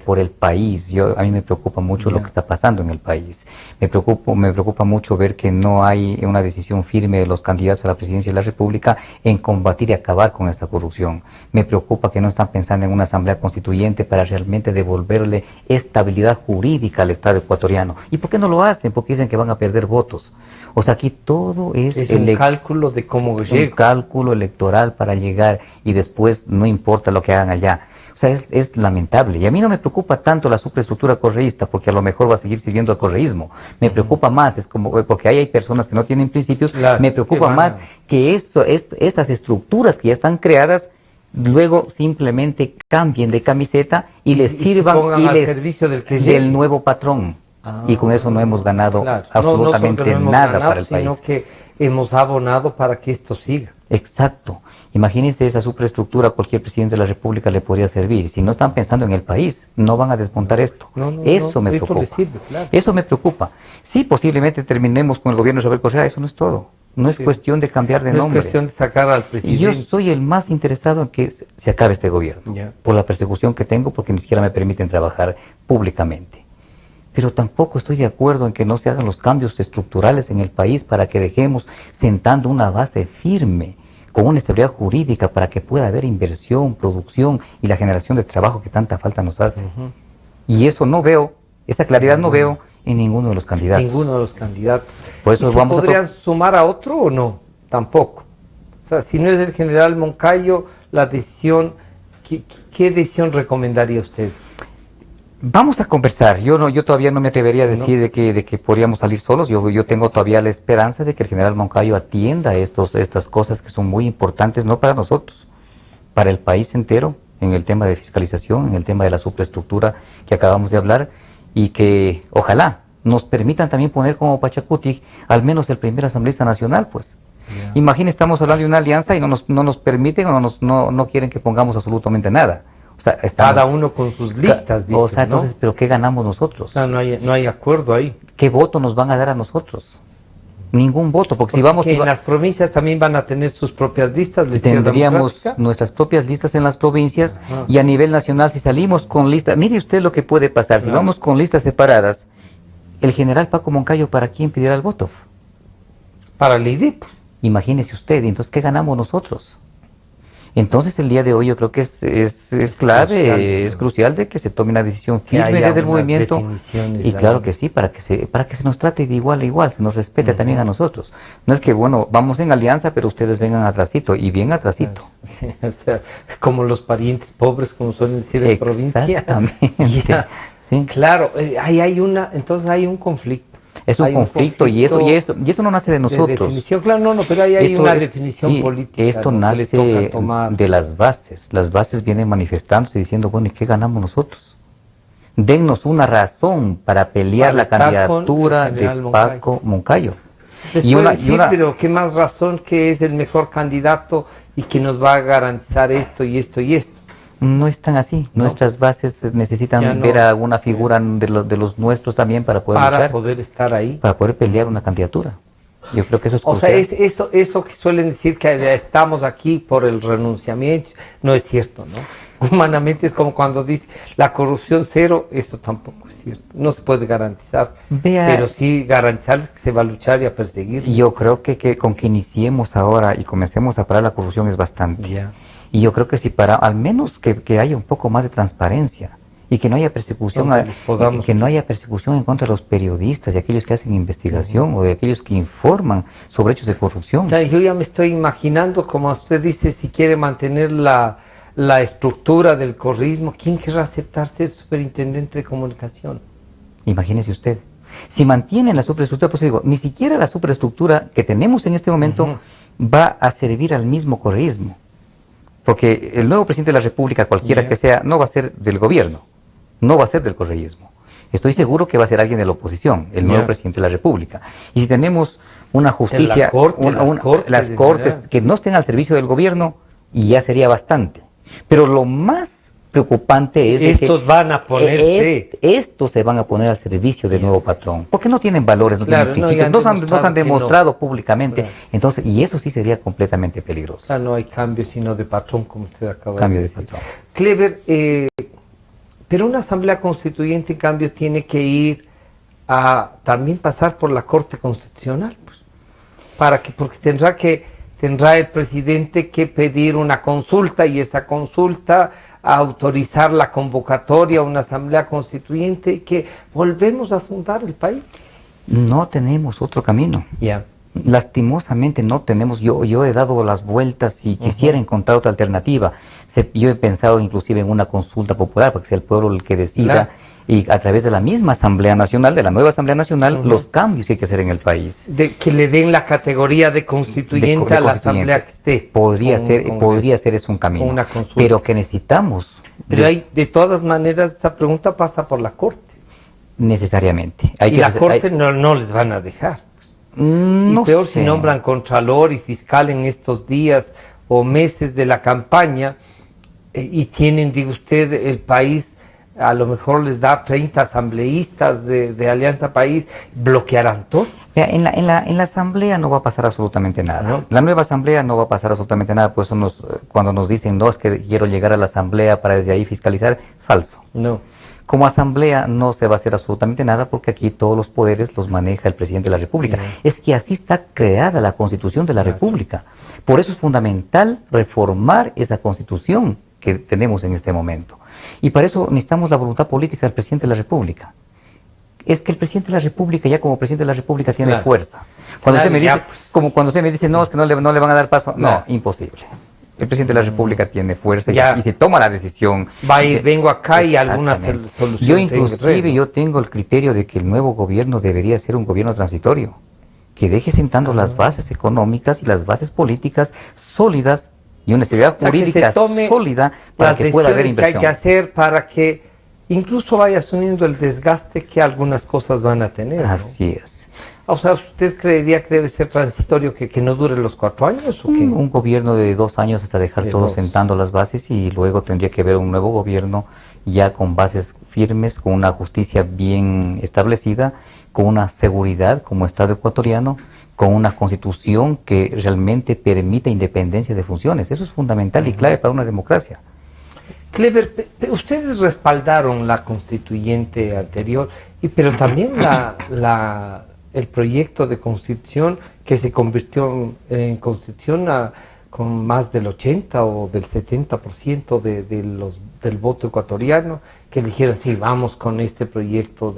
por el país. A mí me preocupa mucho lo que está pasando en el país. Me preocupa mucho ver que no hay una decisión firme de los candidatos a la presidencia de la República en combatir y acabar con esta corrupción. Me preocupa que no están pensando en una asamblea constituyente para realmente devolverle estabilidad jurídica al Estado ecuatoriano. ¿Y por qué no lo hacen? Porque dicen que van a perder votos. O sea, aquí todo es un cálculo de cómo llega. Un cálculo electoral para llegar y después no importa lo que hagan allá. O sea, es lamentable. Y a mí no me preocupa tanto la superestructura correísta, porque a lo mejor va a seguir sirviendo al correísmo. Me preocupa más, es como porque ahí hay personas que no tienen principios, me preocupa más que estas estructuras que ya están creadas, luego simplemente cambien de camiseta y les sirvan del nuevo patrón. Y con eso no hemos ganado absolutamente nada para el país. Sino que hemos abonado para que esto siga. Exacto. Imagínense esa superestructura, cualquier presidente de la República le podría servir. Si no están pensando en el país, no van a desmontar esto. Eso me preocupa. Eso me preocupa. Sí, posiblemente terminemos con el gobierno de Isabel Correa, eso no es todo. No es cuestión de cambiar de nombre. No es cuestión de sacar al presidente. Y yo soy el más interesado en que se acabe este gobierno. Por la persecución que tengo, porque ni siquiera me permiten trabajar públicamente. Pero tampoco estoy de acuerdo en que no se hagan los cambios estructurales en el país para que dejemos sentando una base firme, con una estabilidad jurídica para que pueda haber inversión, producción y la generación de trabajo que tanta falta nos hace. Y eso no veo, esa claridad no veo en ninguno de los candidatos. Ninguno de los candidatos. Por eso ¿podrían sumar a otro o no? Tampoco. O sea, si no es el general Moncayo, la decisión, ¿qué decisión recomendaría usted? Vamos a conversar. Yo todavía no me atrevería a decir de que podríamos salir solos. Yo tengo todavía la esperanza de que el general Moncayo atienda estas cosas que son muy importantes, no para nosotros, para el país entero, en el tema de fiscalización, en el tema de la superestructura que acabamos de hablar, y que ojalá nos permitan también poner como Pachacuti al menos el primer asambleísta nacional, pues. Imagínense, estamos hablando de una alianza y no nos permiten o no quieren que pongamos absolutamente nada. O sea, cada uno con sus listas, dicen, o sea, entonces, ¿pero qué ganamos nosotros? O sea, no hay acuerdo ahí. ¿Qué voto nos van a dar a nosotros? Ningún voto, porque si vamos... en las provincias también van a tener sus propias listas. Tendríamos nuestras propias listas en las provincias y a nivel nacional, si salimos con listas... Mire usted lo que puede pasar, si vamos con listas separadas, el general Paco Moncayo, ¿para quién pedirá el voto? Para el IDIP. Imagínese usted, entonces, ¿qué ganamos nosotros? Entonces el día de hoy yo creo que es clave, es crucial de que se tome una decisión firme desde el movimiento y claro que sí, para que se nos trate de igual a igual, se nos respete también a nosotros. No es que, bueno, vamos en alianza, pero ustedes vengan atrasito, y bien atrasito. Sí, o sea, como los parientes pobres, como suelen decir en provincia. Exactamente. Sí. Claro, entonces hay un conflicto. Es un conflicto y eso no nace de nosotros. Claro, pero ahí hay una definición política. Esto nace de las bases. Las bases vienen manifestándose y diciendo, bueno, ¿y qué ganamos nosotros? Dennos una razón para pelear la candidatura de Paco Moncayo. Pero ¿qué más razón que es el mejor candidato y que nos va a garantizar esto y esto y esto? No están así. No. Nuestras bases necesitan Ya no. ver a alguna figura de los nuestros también para poder Para luchar, poder estar ahí. para poder pelear una candidatura. Yo creo que eso es O sea, crucial. eso que suelen decir que estamos aquí por el renunciamiento, no es cierto, ¿no? Humanamente es como cuando dice la corrupción cero, esto tampoco es cierto. No se puede garantizar, pero sí garantizarles que se va a luchar y a perseguir. Yo creo que con que iniciemos ahora y comencemos a parar la corrupción es bastante. Ya. Y yo creo que si para, al menos que haya un poco más de transparencia y que no haya persecución, que no haya persecución en contra de los periodistas y aquellos que hacen investigación o de aquellos que informan sobre hechos de corrupción. Claro, yo ya me estoy imaginando, como usted dice, si quiere mantener la estructura del correísmo, ¿quién querrá aceptar ser superintendente de comunicación? Imagínese usted. Si mantienen la superestructura, pues digo, ni siquiera la superestructura que tenemos en este momento va a servir al mismo correísmo. Porque el nuevo presidente de la República, cualquiera que sea, no va a ser del gobierno, no va a ser del correísmo. Estoy seguro que va a ser alguien de la oposición, el nuevo presidente de la República. Y si tenemos una justicia, las cortes que no estén al servicio del gobierno, y ya sería bastante. Pero lo más preocupante es estos van a ponerse. Estos se van a poner al servicio del nuevo patrón, porque no tienen valores, no tienen principios, no se han demostrado públicamente. Claro. Entonces, y eso sí sería completamente peligroso. Claro, no hay cambio sino de patrón, como usted acaba cambio de decir. Patrón. Clever, pero una asamblea constituyente, en cambio, tiene que ir a también pasar por la Corte Constitucional, pues, porque tendrá el presidente que pedir una consulta y esa consulta autorizar la convocatoria a una asamblea constituyente y que volvemos a fundar el país. No tenemos otro camino. Ya. Lastimosamente no tenemos, yo he dado las vueltas y quisiera encontrar otra alternativa. Yo he pensado inclusive en una consulta popular para que sea el pueblo el que decida y a través de la misma Asamblea Nacional, de la nueva Asamblea Nacional, los cambios que hay que hacer en el país. De que le den la categoría de constituyente a la Asamblea que esté. Podría ser es un camino, una consulta. Pero que necesitamos. Pero de todas maneras esa pregunta pasa por la Corte. Necesariamente. La Corte no les van a dejar. No y peor sé. si nombran contralor y fiscal en estos días o meses de la campaña y tienen, digo usted, el país a lo mejor les da 30 asambleístas de Alianza País, bloquearán todo. En la asamblea no va a pasar absolutamente nada. ¿No? La nueva asamblea no va a pasar absolutamente nada, por eso cuando nos dicen, no, es que quiero llegar a la asamblea para desde ahí fiscalizar, falso. No. Como asamblea no se va a hacer absolutamente nada porque aquí todos los poderes los maneja el presidente de la República. Es que así está creada la Constitución de la República. Por eso es fundamental reformar esa Constitución que tenemos en este momento. Y para eso necesitamos la voluntad política del presidente de la República. Es que el presidente de la República, ya como presidente de la República, tiene fuerza. Cuando usted me dice, como cuando usted me dice, no, es que no le van a dar paso, no, imposible. El presidente de la República tiene fuerza y se toma la decisión. Va a ir, vengo acá y alguna solución. Yo inclusive yo tengo el criterio de que el nuevo gobierno debería ser un gobierno transitorio, que deje sentando las bases económicas y las bases políticas sólidas y una estabilidad jurídica sólida para que pueda haber inversión. Que hay que hacer para que incluso vaya asumiendo el desgaste que algunas cosas van a tener. Así es. O sea, ¿usted creería que debe ser transitorio, que no dure los 4 años o qué? Un gobierno de 2 años hasta dejar todo sentando las bases y luego tendría que haber un nuevo gobierno ya con bases firmes, con una justicia bien establecida, con una seguridad como Estado ecuatoriano, con una constitución que realmente permita independencia de funciones. Eso es fundamental y clave para una democracia. Clever, ustedes respaldaron la constituyente anterior, pero también el proyecto de constitución que se convirtió en constitución con más del 80 o del 70% del voto ecuatoriano, que dijeron, sí, vamos con este proyecto.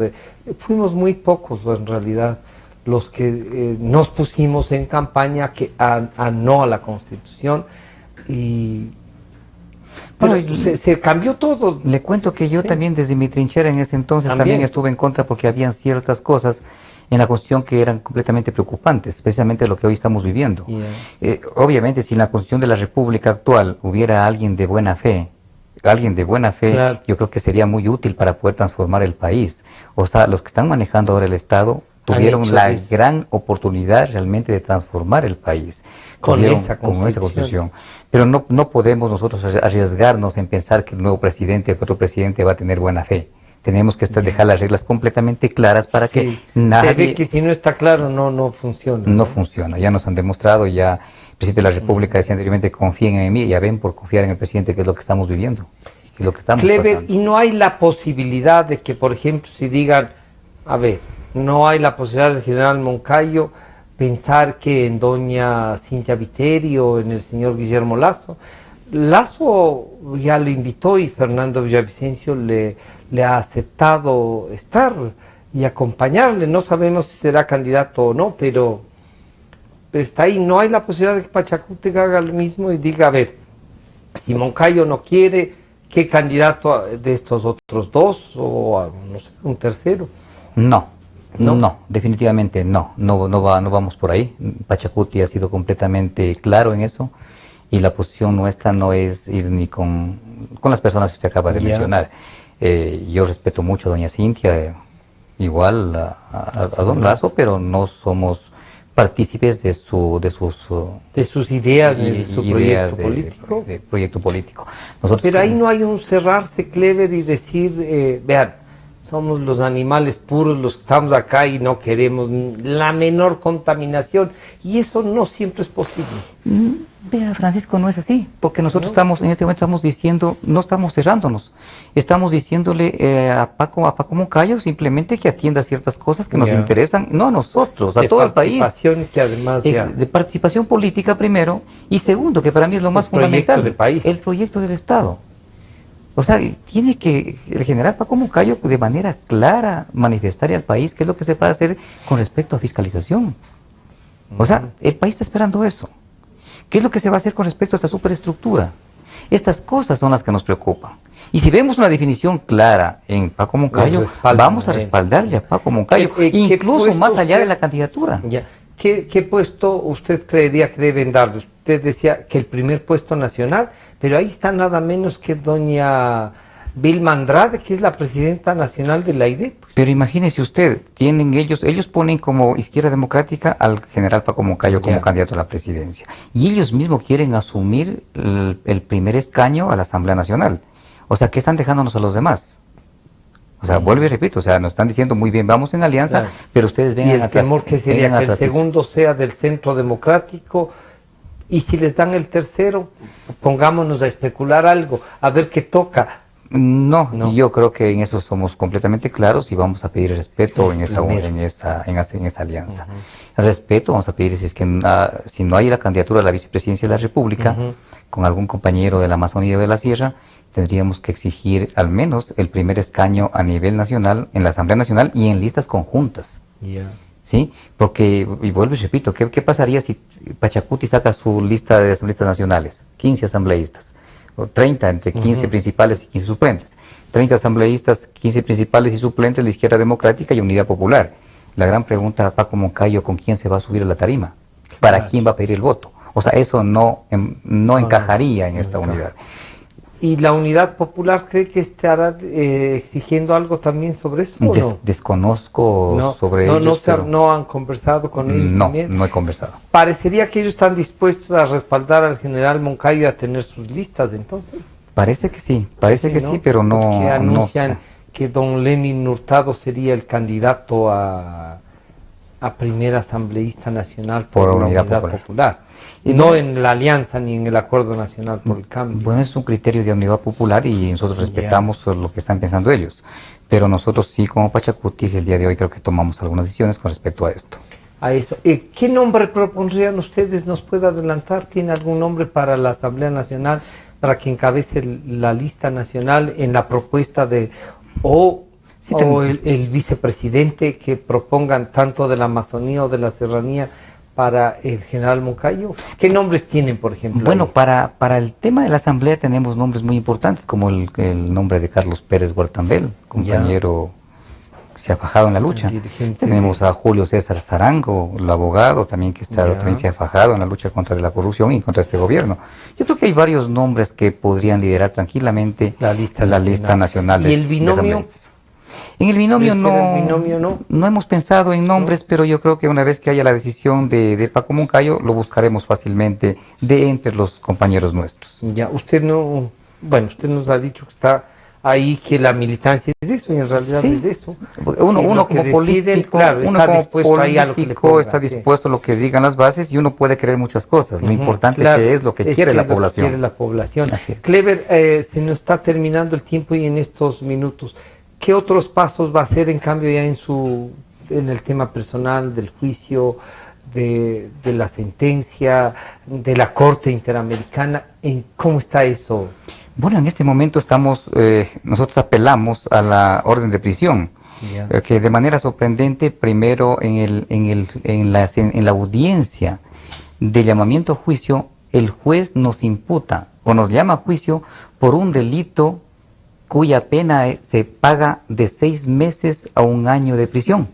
Fuimos muy pocos, en realidad, los que nos pusimos en campaña a no a la Constitución. Pero se cambió todo. Le cuento que yo también desde mi trinchera en ese entonces también estuve en contra porque habían ciertas cosas en la Constitución que eran completamente preocupantes, especialmente lo que hoy estamos viviendo. Obviamente, si en la Constitución de la República actual hubiera alguien de buena fe, yo creo que sería muy útil para poder transformar el país. O sea, los que están manejando ahora el Estado tuvieron la gran oportunidad realmente de transformar el país con esa constitución. Pero no podemos nosotros arriesgarnos en pensar que el nuevo presidente o que otro presidente va a tener buena fe. Tenemos que dejar las reglas completamente claras para que nadie... Se ve que si no está claro no funciona. No funciona, ya nos han demostrado, ya el presidente de la República decía anteriormente, confíen en mí, ya ven por confiar en el presidente que es lo que estamos viviendo, que es lo que estamos pasando. Y no hay la posibilidad de que, por ejemplo, si digan, a ver, no hay la posibilidad del general Moncayo pensar que en doña Cintia Viteri o en el señor Guillermo Lasso. Lasso ya le invitó y Fernando Villavicencio le ha aceptado estar y acompañarle. No sabemos si será candidato o no, pero está ahí. No hay la posibilidad de que Pachacuti haga lo mismo y diga, a ver, si Moncayo no quiere, ¿qué candidato de estos otros dos o no sé, un tercero? No, definitivamente no vamos por ahí. Pachacuti ha sido completamente claro en eso y la posición nuestra no es ir ni con las personas que usted acaba de mencionar. Yo respeto mucho a doña Cintia, igual a don Lasso, pero no somos partícipes de sus ideas, de su proyecto político. Pero ahí no hay un cerrarse, Clever, y decir, vean, somos los animales puros los que estamos acá y no queremos la menor contaminación, y eso no siempre es posible. Vea, Francisco, no es así, porque nosotros estamos, en este momento estamos diciendo, no estamos cerrándonos, estamos diciéndole a Paco Moncayo simplemente que atienda ciertas cosas que nos interesan, no a nosotros, a todo el país. Que además de participación política primero, y segundo, que para mí es lo más fundamental, el proyecto del Estado. O sea, tiene que el general Paco Moncayo de manera clara manifestar al país qué es lo que se puede hacer con respecto a fiscalización. O sea, el país está esperando eso. ¿Qué es lo que se va a hacer con respecto a esta superestructura? Estas cosas son las que nos preocupan. Y si vemos una definición clara en Paco Moncayo, vamos a respaldarle a Paco Moncayo, incluso más allá de la candidatura. ¿Qué puesto usted creería que deben darle? Usted decía que el primer puesto nacional, pero ahí está nada menos que doña Vilma Andrade, que es la presidenta nacional de la IDEP. Pero imagínese usted, ellos ponen como Izquierda Democrática al general Paco Moncayo como candidato a la presidencia. Y ellos mismos quieren asumir el primer escaño a la Asamblea Nacional. O sea, ¿qué están dejándonos a los demás? O sea, vuelvo y repito, o sea, nos están diciendo muy bien, vamos en alianza, pero ustedes vengan atrás. Y el temor que sería que el segundo sea del Centro Democrático, y si les dan el tercero, pongámonos a especular algo, a ver qué toca. No, yo creo que en eso somos completamente claros y vamos a pedir respeto en esa alianza. Respeto, vamos a pedir si no hay la candidatura a la vicepresidencia de la República, con algún compañero de la Amazonía o de la Sierra, tendríamos que exigir al menos el primer escaño a nivel nacional, en la Asamblea Nacional y en listas conjuntas. ¿Sí? Porque, y vuelvo y repito, ¿qué pasaría si Pachacuti saca su lista de asambleístas nacionales? 15 asambleístas, o 30 entre 15 principales y 15 suplentes. 30 asambleístas, 15 principales y suplentes, la Izquierda Democrática y Unidad Popular. La gran pregunta a Paco Moncayo, ¿con quién se va a subir a la tarima? ¿Para quién va a pedir el voto? O sea, eso no encajaría en esta unidad. ¿Y la Unidad Popular cree que estará exigiendo algo también sobre eso o no? Desconozco sobre ellos. ¿No han conversado con ellos también? No he conversado. Parecería que ellos están dispuestos a respaldar al general Moncayo y a tener sus listas, entonces. Parece que sí, pero no. Porque anuncian que don Lenin Hurtado sería el candidato a primer asambleísta nacional por la Unidad Popular. Y no en la alianza ni en el Acuerdo Nacional por el Cambio. Bueno, es un criterio de Unidad Popular y nosotros respetamos lo que están pensando ellos. Pero nosotros sí, como Pachacuti, el día de hoy creo que tomamos algunas decisiones con respecto a esto. A eso. ¿Qué nombre propondrían ustedes? ¿Nos puede adelantar? ¿Tiene algún nombre para la Asamblea Nacional, para que encabece la lista nacional en la propuesta de el vicepresidente que propongan tanto de la Amazonía o de la Serranía para el general Moncayo? ¿Qué nombres tienen, por ejemplo? Bueno, para el tema de la Asamblea tenemos nombres muy importantes, como el nombre de Carlos Pérez Guartambel, compañero que se ha fajado en la lucha. Tenemos a Julio César Zarango, el abogado también que también se ha fajado en la lucha contra la corrupción y contra este gobierno. Yo creo que hay varios nombres que podrían liderar tranquilamente la lista nacional ¿Y el binomio? En el binomio no. No hemos pensado en nombres, pero yo creo que una vez que haya la decisión de Paco Moncayo, lo buscaremos fácilmente de entre los compañeros nuestros. Ya, usted nos ha dicho que está ahí, que la militancia es eso, y en realidad sí. es eso. Uno como político, claro, uno está como dispuesto ahí a lo que le ponga, está dispuesto a lo que digan las bases, y uno puede creer muchas cosas. Lo importante que es lo que quiere la población. Quiere la población. Así es. Clever, se nos está terminando el tiempo, y en estos minutos, ¿qué otros pasos va a hacer en cambio ya en el tema personal del juicio, de la sentencia, de la Corte Interamericana? ¿Cómo está eso? Bueno, en este momento nosotros apelamos a la orden de prisión, que de manera sorprendente, primero en la audiencia de llamamiento a juicio, el juez nos imputa o nos llama a juicio por un delito cuya pena se paga de 6 meses a 1 año de prisión.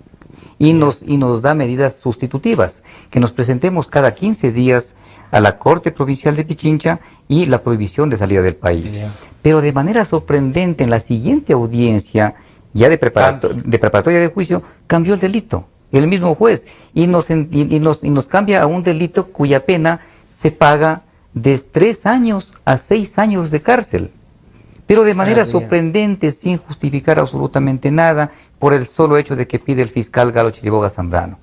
Y nos da medidas sustitutivas, que nos presentemos cada 15 días a la Corte Provincial de Pichincha y la prohibición de salida del país. Pero de manera sorprendente, en la siguiente audiencia, ya de preparatoria de juicio, cambió el delito, el mismo juez, y nos cambia a un delito cuya pena se paga de 3 años a 6 años de cárcel. Pero de manera sorprendente, sin justificar absolutamente nada, por el solo hecho de que pide el fiscal Galo Chiriboga Zambrano.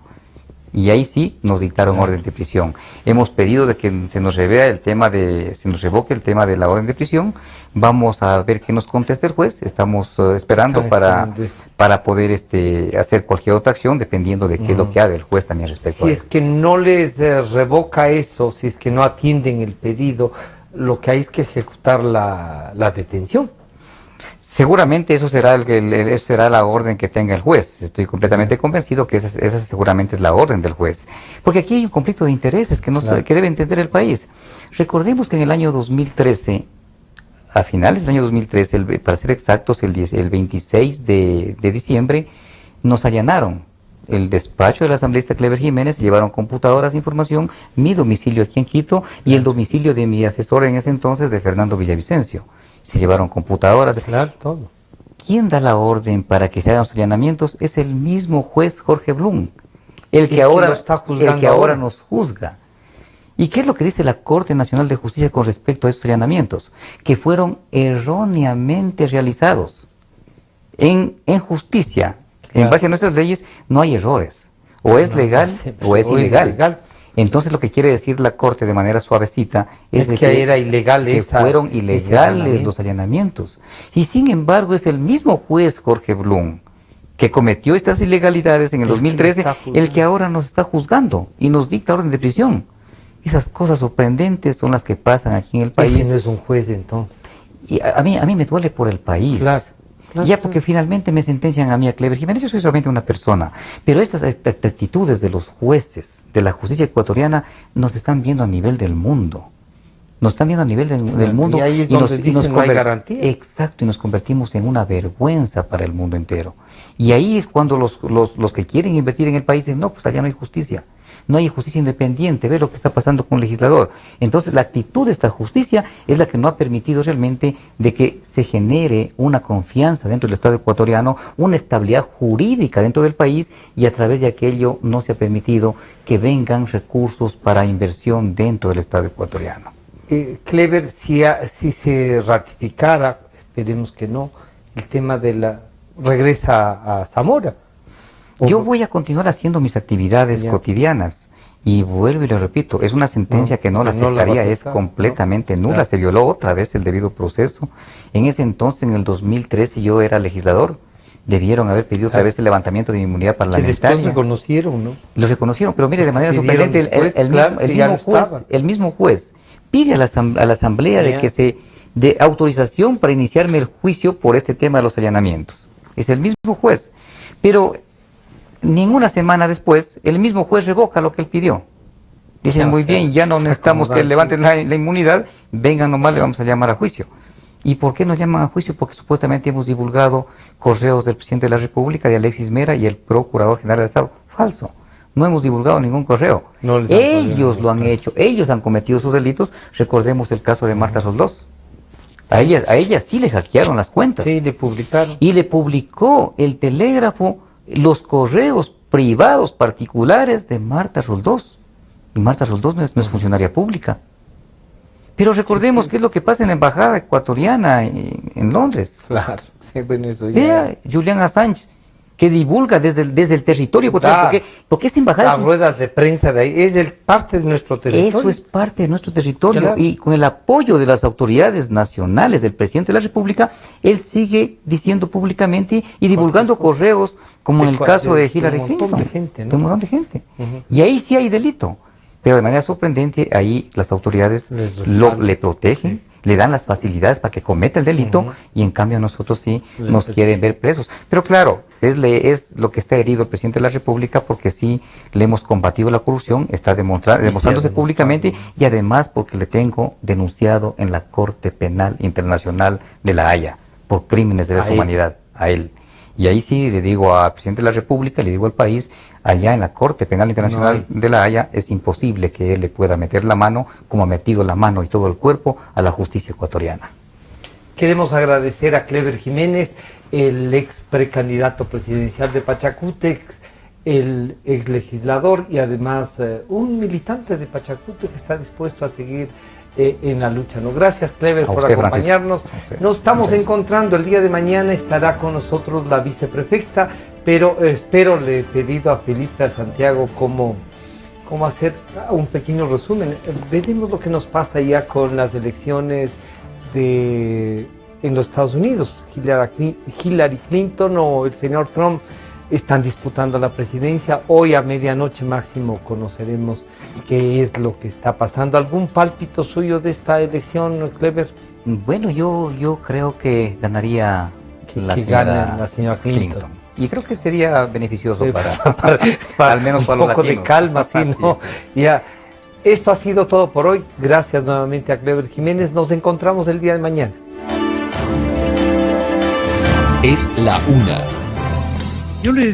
Y ahí sí nos dictaron orden de prisión. Hemos pedido de que se nos revoque el tema de la orden de prisión. Vamos a ver qué nos contesta el juez. Estamos esperando para poder hacer cualquier otra acción, dependiendo de qué es lo que haga el juez también respecto a eso. Si es que no les revoca eso, si es que no atienden el pedido, lo que hay es que ejecutar la detención. Seguramente eso será la orden que tenga el juez. Estoy completamente convencido que esa seguramente es la orden del juez. Porque aquí hay un conflicto de intereses que debe entender el país. Recordemos que en el año 2013, a finales del año 2013, para ser exactos, el 26 de diciembre, nos allanaron el despacho del asambleísta Clever Jiménez, llevaron computadoras de información, mi domicilio aquí en Quito y el domicilio de mi asesor en ese entonces, de Fernando Villavicencio. Se llevaron computadoras. Claro, todo. ¿Quién da la orden para que se hagan los allanamientos? Es el mismo juez Jorge Blum, el que ahora nos juzga. ¿Y qué es lo que dice la Corte Nacional de Justicia con respecto a estos allanamientos? Que fueron erróneamente realizados. En justicia, en base a nuestras leyes, no hay errores. O es legal o es ilegal. Entonces lo que quiere decir la Corte de manera suavecita es que era ilegal, que fueron ilegales los allanamientos. Y sin embargo es el mismo juez Jorge Blum, que cometió estas ilegalidades en el 2013, el que ahora nos está juzgando y nos dicta orden de prisión. Esas cosas sorprendentes son las que pasan aquí en el país. Ese no es un juez entonces. Y a mí me duele por el país. Claro. Porque finalmente me sentencian a mí, a Clever Jiménez. Yo soy solamente una persona, pero estas actitudes de los jueces de la justicia ecuatoriana nos están viendo a nivel del mundo. Nos están viendo a nivel del mundo. Y ahí es donde dicen no hay garantía. Exacto, y nos convertimos en una vergüenza para el mundo entero. Y ahí es cuando los que quieren invertir en el país dicen, no, pues allá no hay justicia. No hay justicia independiente, ve lo que está pasando con el legislador. Entonces la actitud de esta justicia es la que no ha permitido realmente de que se genere una confianza dentro del Estado ecuatoriano, una estabilidad jurídica dentro del país, y a través de aquello no se ha permitido que vengan recursos para inversión dentro del Estado ecuatoriano. Clever, si se ratificara, esperemos que no, el tema de regresa a Zamora. Yo voy a continuar haciendo mis actividades cotidianas, y vuelvo y le repito, es una sentencia que no la aceptaría, es completamente nula, se violó otra vez el debido proceso. En ese entonces, en el 2013, yo era legislador, debieron haber pedido otra vez el levantamiento de mi inmunidad parlamentaria. Que después reconocieron, ¿no? Lo reconocieron, pero mire, de manera sorprendente, el mismo juez pide a la asamblea de que se dé autorización para iniciarme el juicio por este tema de los allanamientos. Es el mismo juez, pero ninguna semana después, el mismo juez revoca lo que él pidió. Dicen, muy bien, ya no necesitamos que levanten la inmunidad, vengan nomás, le vamos a llamar a juicio. ¿Y por qué nos llaman a juicio? Porque supuestamente hemos divulgado correos del presidente de la República, de Alexis Mera, y el Procurador General del Estado. Falso. No hemos divulgado ningún correo. Ellos lo han hecho, ellos han cometido esos delitos. Recordemos el caso de Marta Roldós. A ella sí le hackearon las cuentas. Sí, le publicaron. Y le publicó el telégrafo, los correos privados particulares de Marta Roldós. Y Marta Roldós no es funcionaria pública. Pero recordemos qué es lo que pasa en la embajada ecuatoriana en Londres. Claro, sí, bueno, eso ya... Vea, Julian Assange, que divulga desde el territorio ecuatoriano. Porque esa embajada... Las ruedas de prensa de ahí, es parte de nuestro territorio. Eso es parte de nuestro territorio. Claro. Y con el apoyo de las autoridades nacionales, del presidente de la República, él sigue diciendo públicamente y divulgando correos, como en el caso de Hillary Clinton. De un montón de gente, ¿no? De un montón de gente. Y ahí sí hay delito. Pero de manera sorprendente, ahí las autoridades le protegen, le dan las facilidades para que cometa el delito, y en cambio a nosotros sí nos quieren ver presos. Pero claro, es lo que está herido el presidente de la República, porque sí le hemos combatido la corrupción, está demostrándose públicamente, y además porque le tengo denunciado en la Corte Penal Internacional de La Haya por crímenes de lesa humanidad a él. Y ahí sí le digo al presidente de la República, le digo al país, allá en la Corte Penal Internacional de La Haya es imposible que él le pueda meter la mano, como ha metido la mano y todo el cuerpo, a la justicia ecuatoriana. Queremos agradecer a Clever Jiménez, el ex precandidato presidencial de Pachacutic, el ex legislador y además un militante de Pachacutic que está dispuesto a seguir en la lucha. ¿No? Gracias, Clever, por acompañarnos. Nos estamos encontrando el día de mañana, estará con nosotros la viceprefecta, pero le he pedido a Felipe Santiago cómo hacer un pequeño resumen. Veremos lo que nos pasa ya con las elecciones en los Estados Unidos. Hillary Clinton o el señor Trump están disputando la presidencia. Hoy a medianoche máximo conoceremos qué es lo que está pasando. ¿Algún pálpito suyo de esta elección, Clever? Bueno, yo creo que ganaría la señora Clinton. Y creo que sería beneficioso para al menos para los latinos. Un poco de calma, sí, ¿no? Ya. Esto ha sido todo por hoy. Gracias nuevamente a Clever Jiménez. Nos encontramos el día de mañana. Es la una. Yo les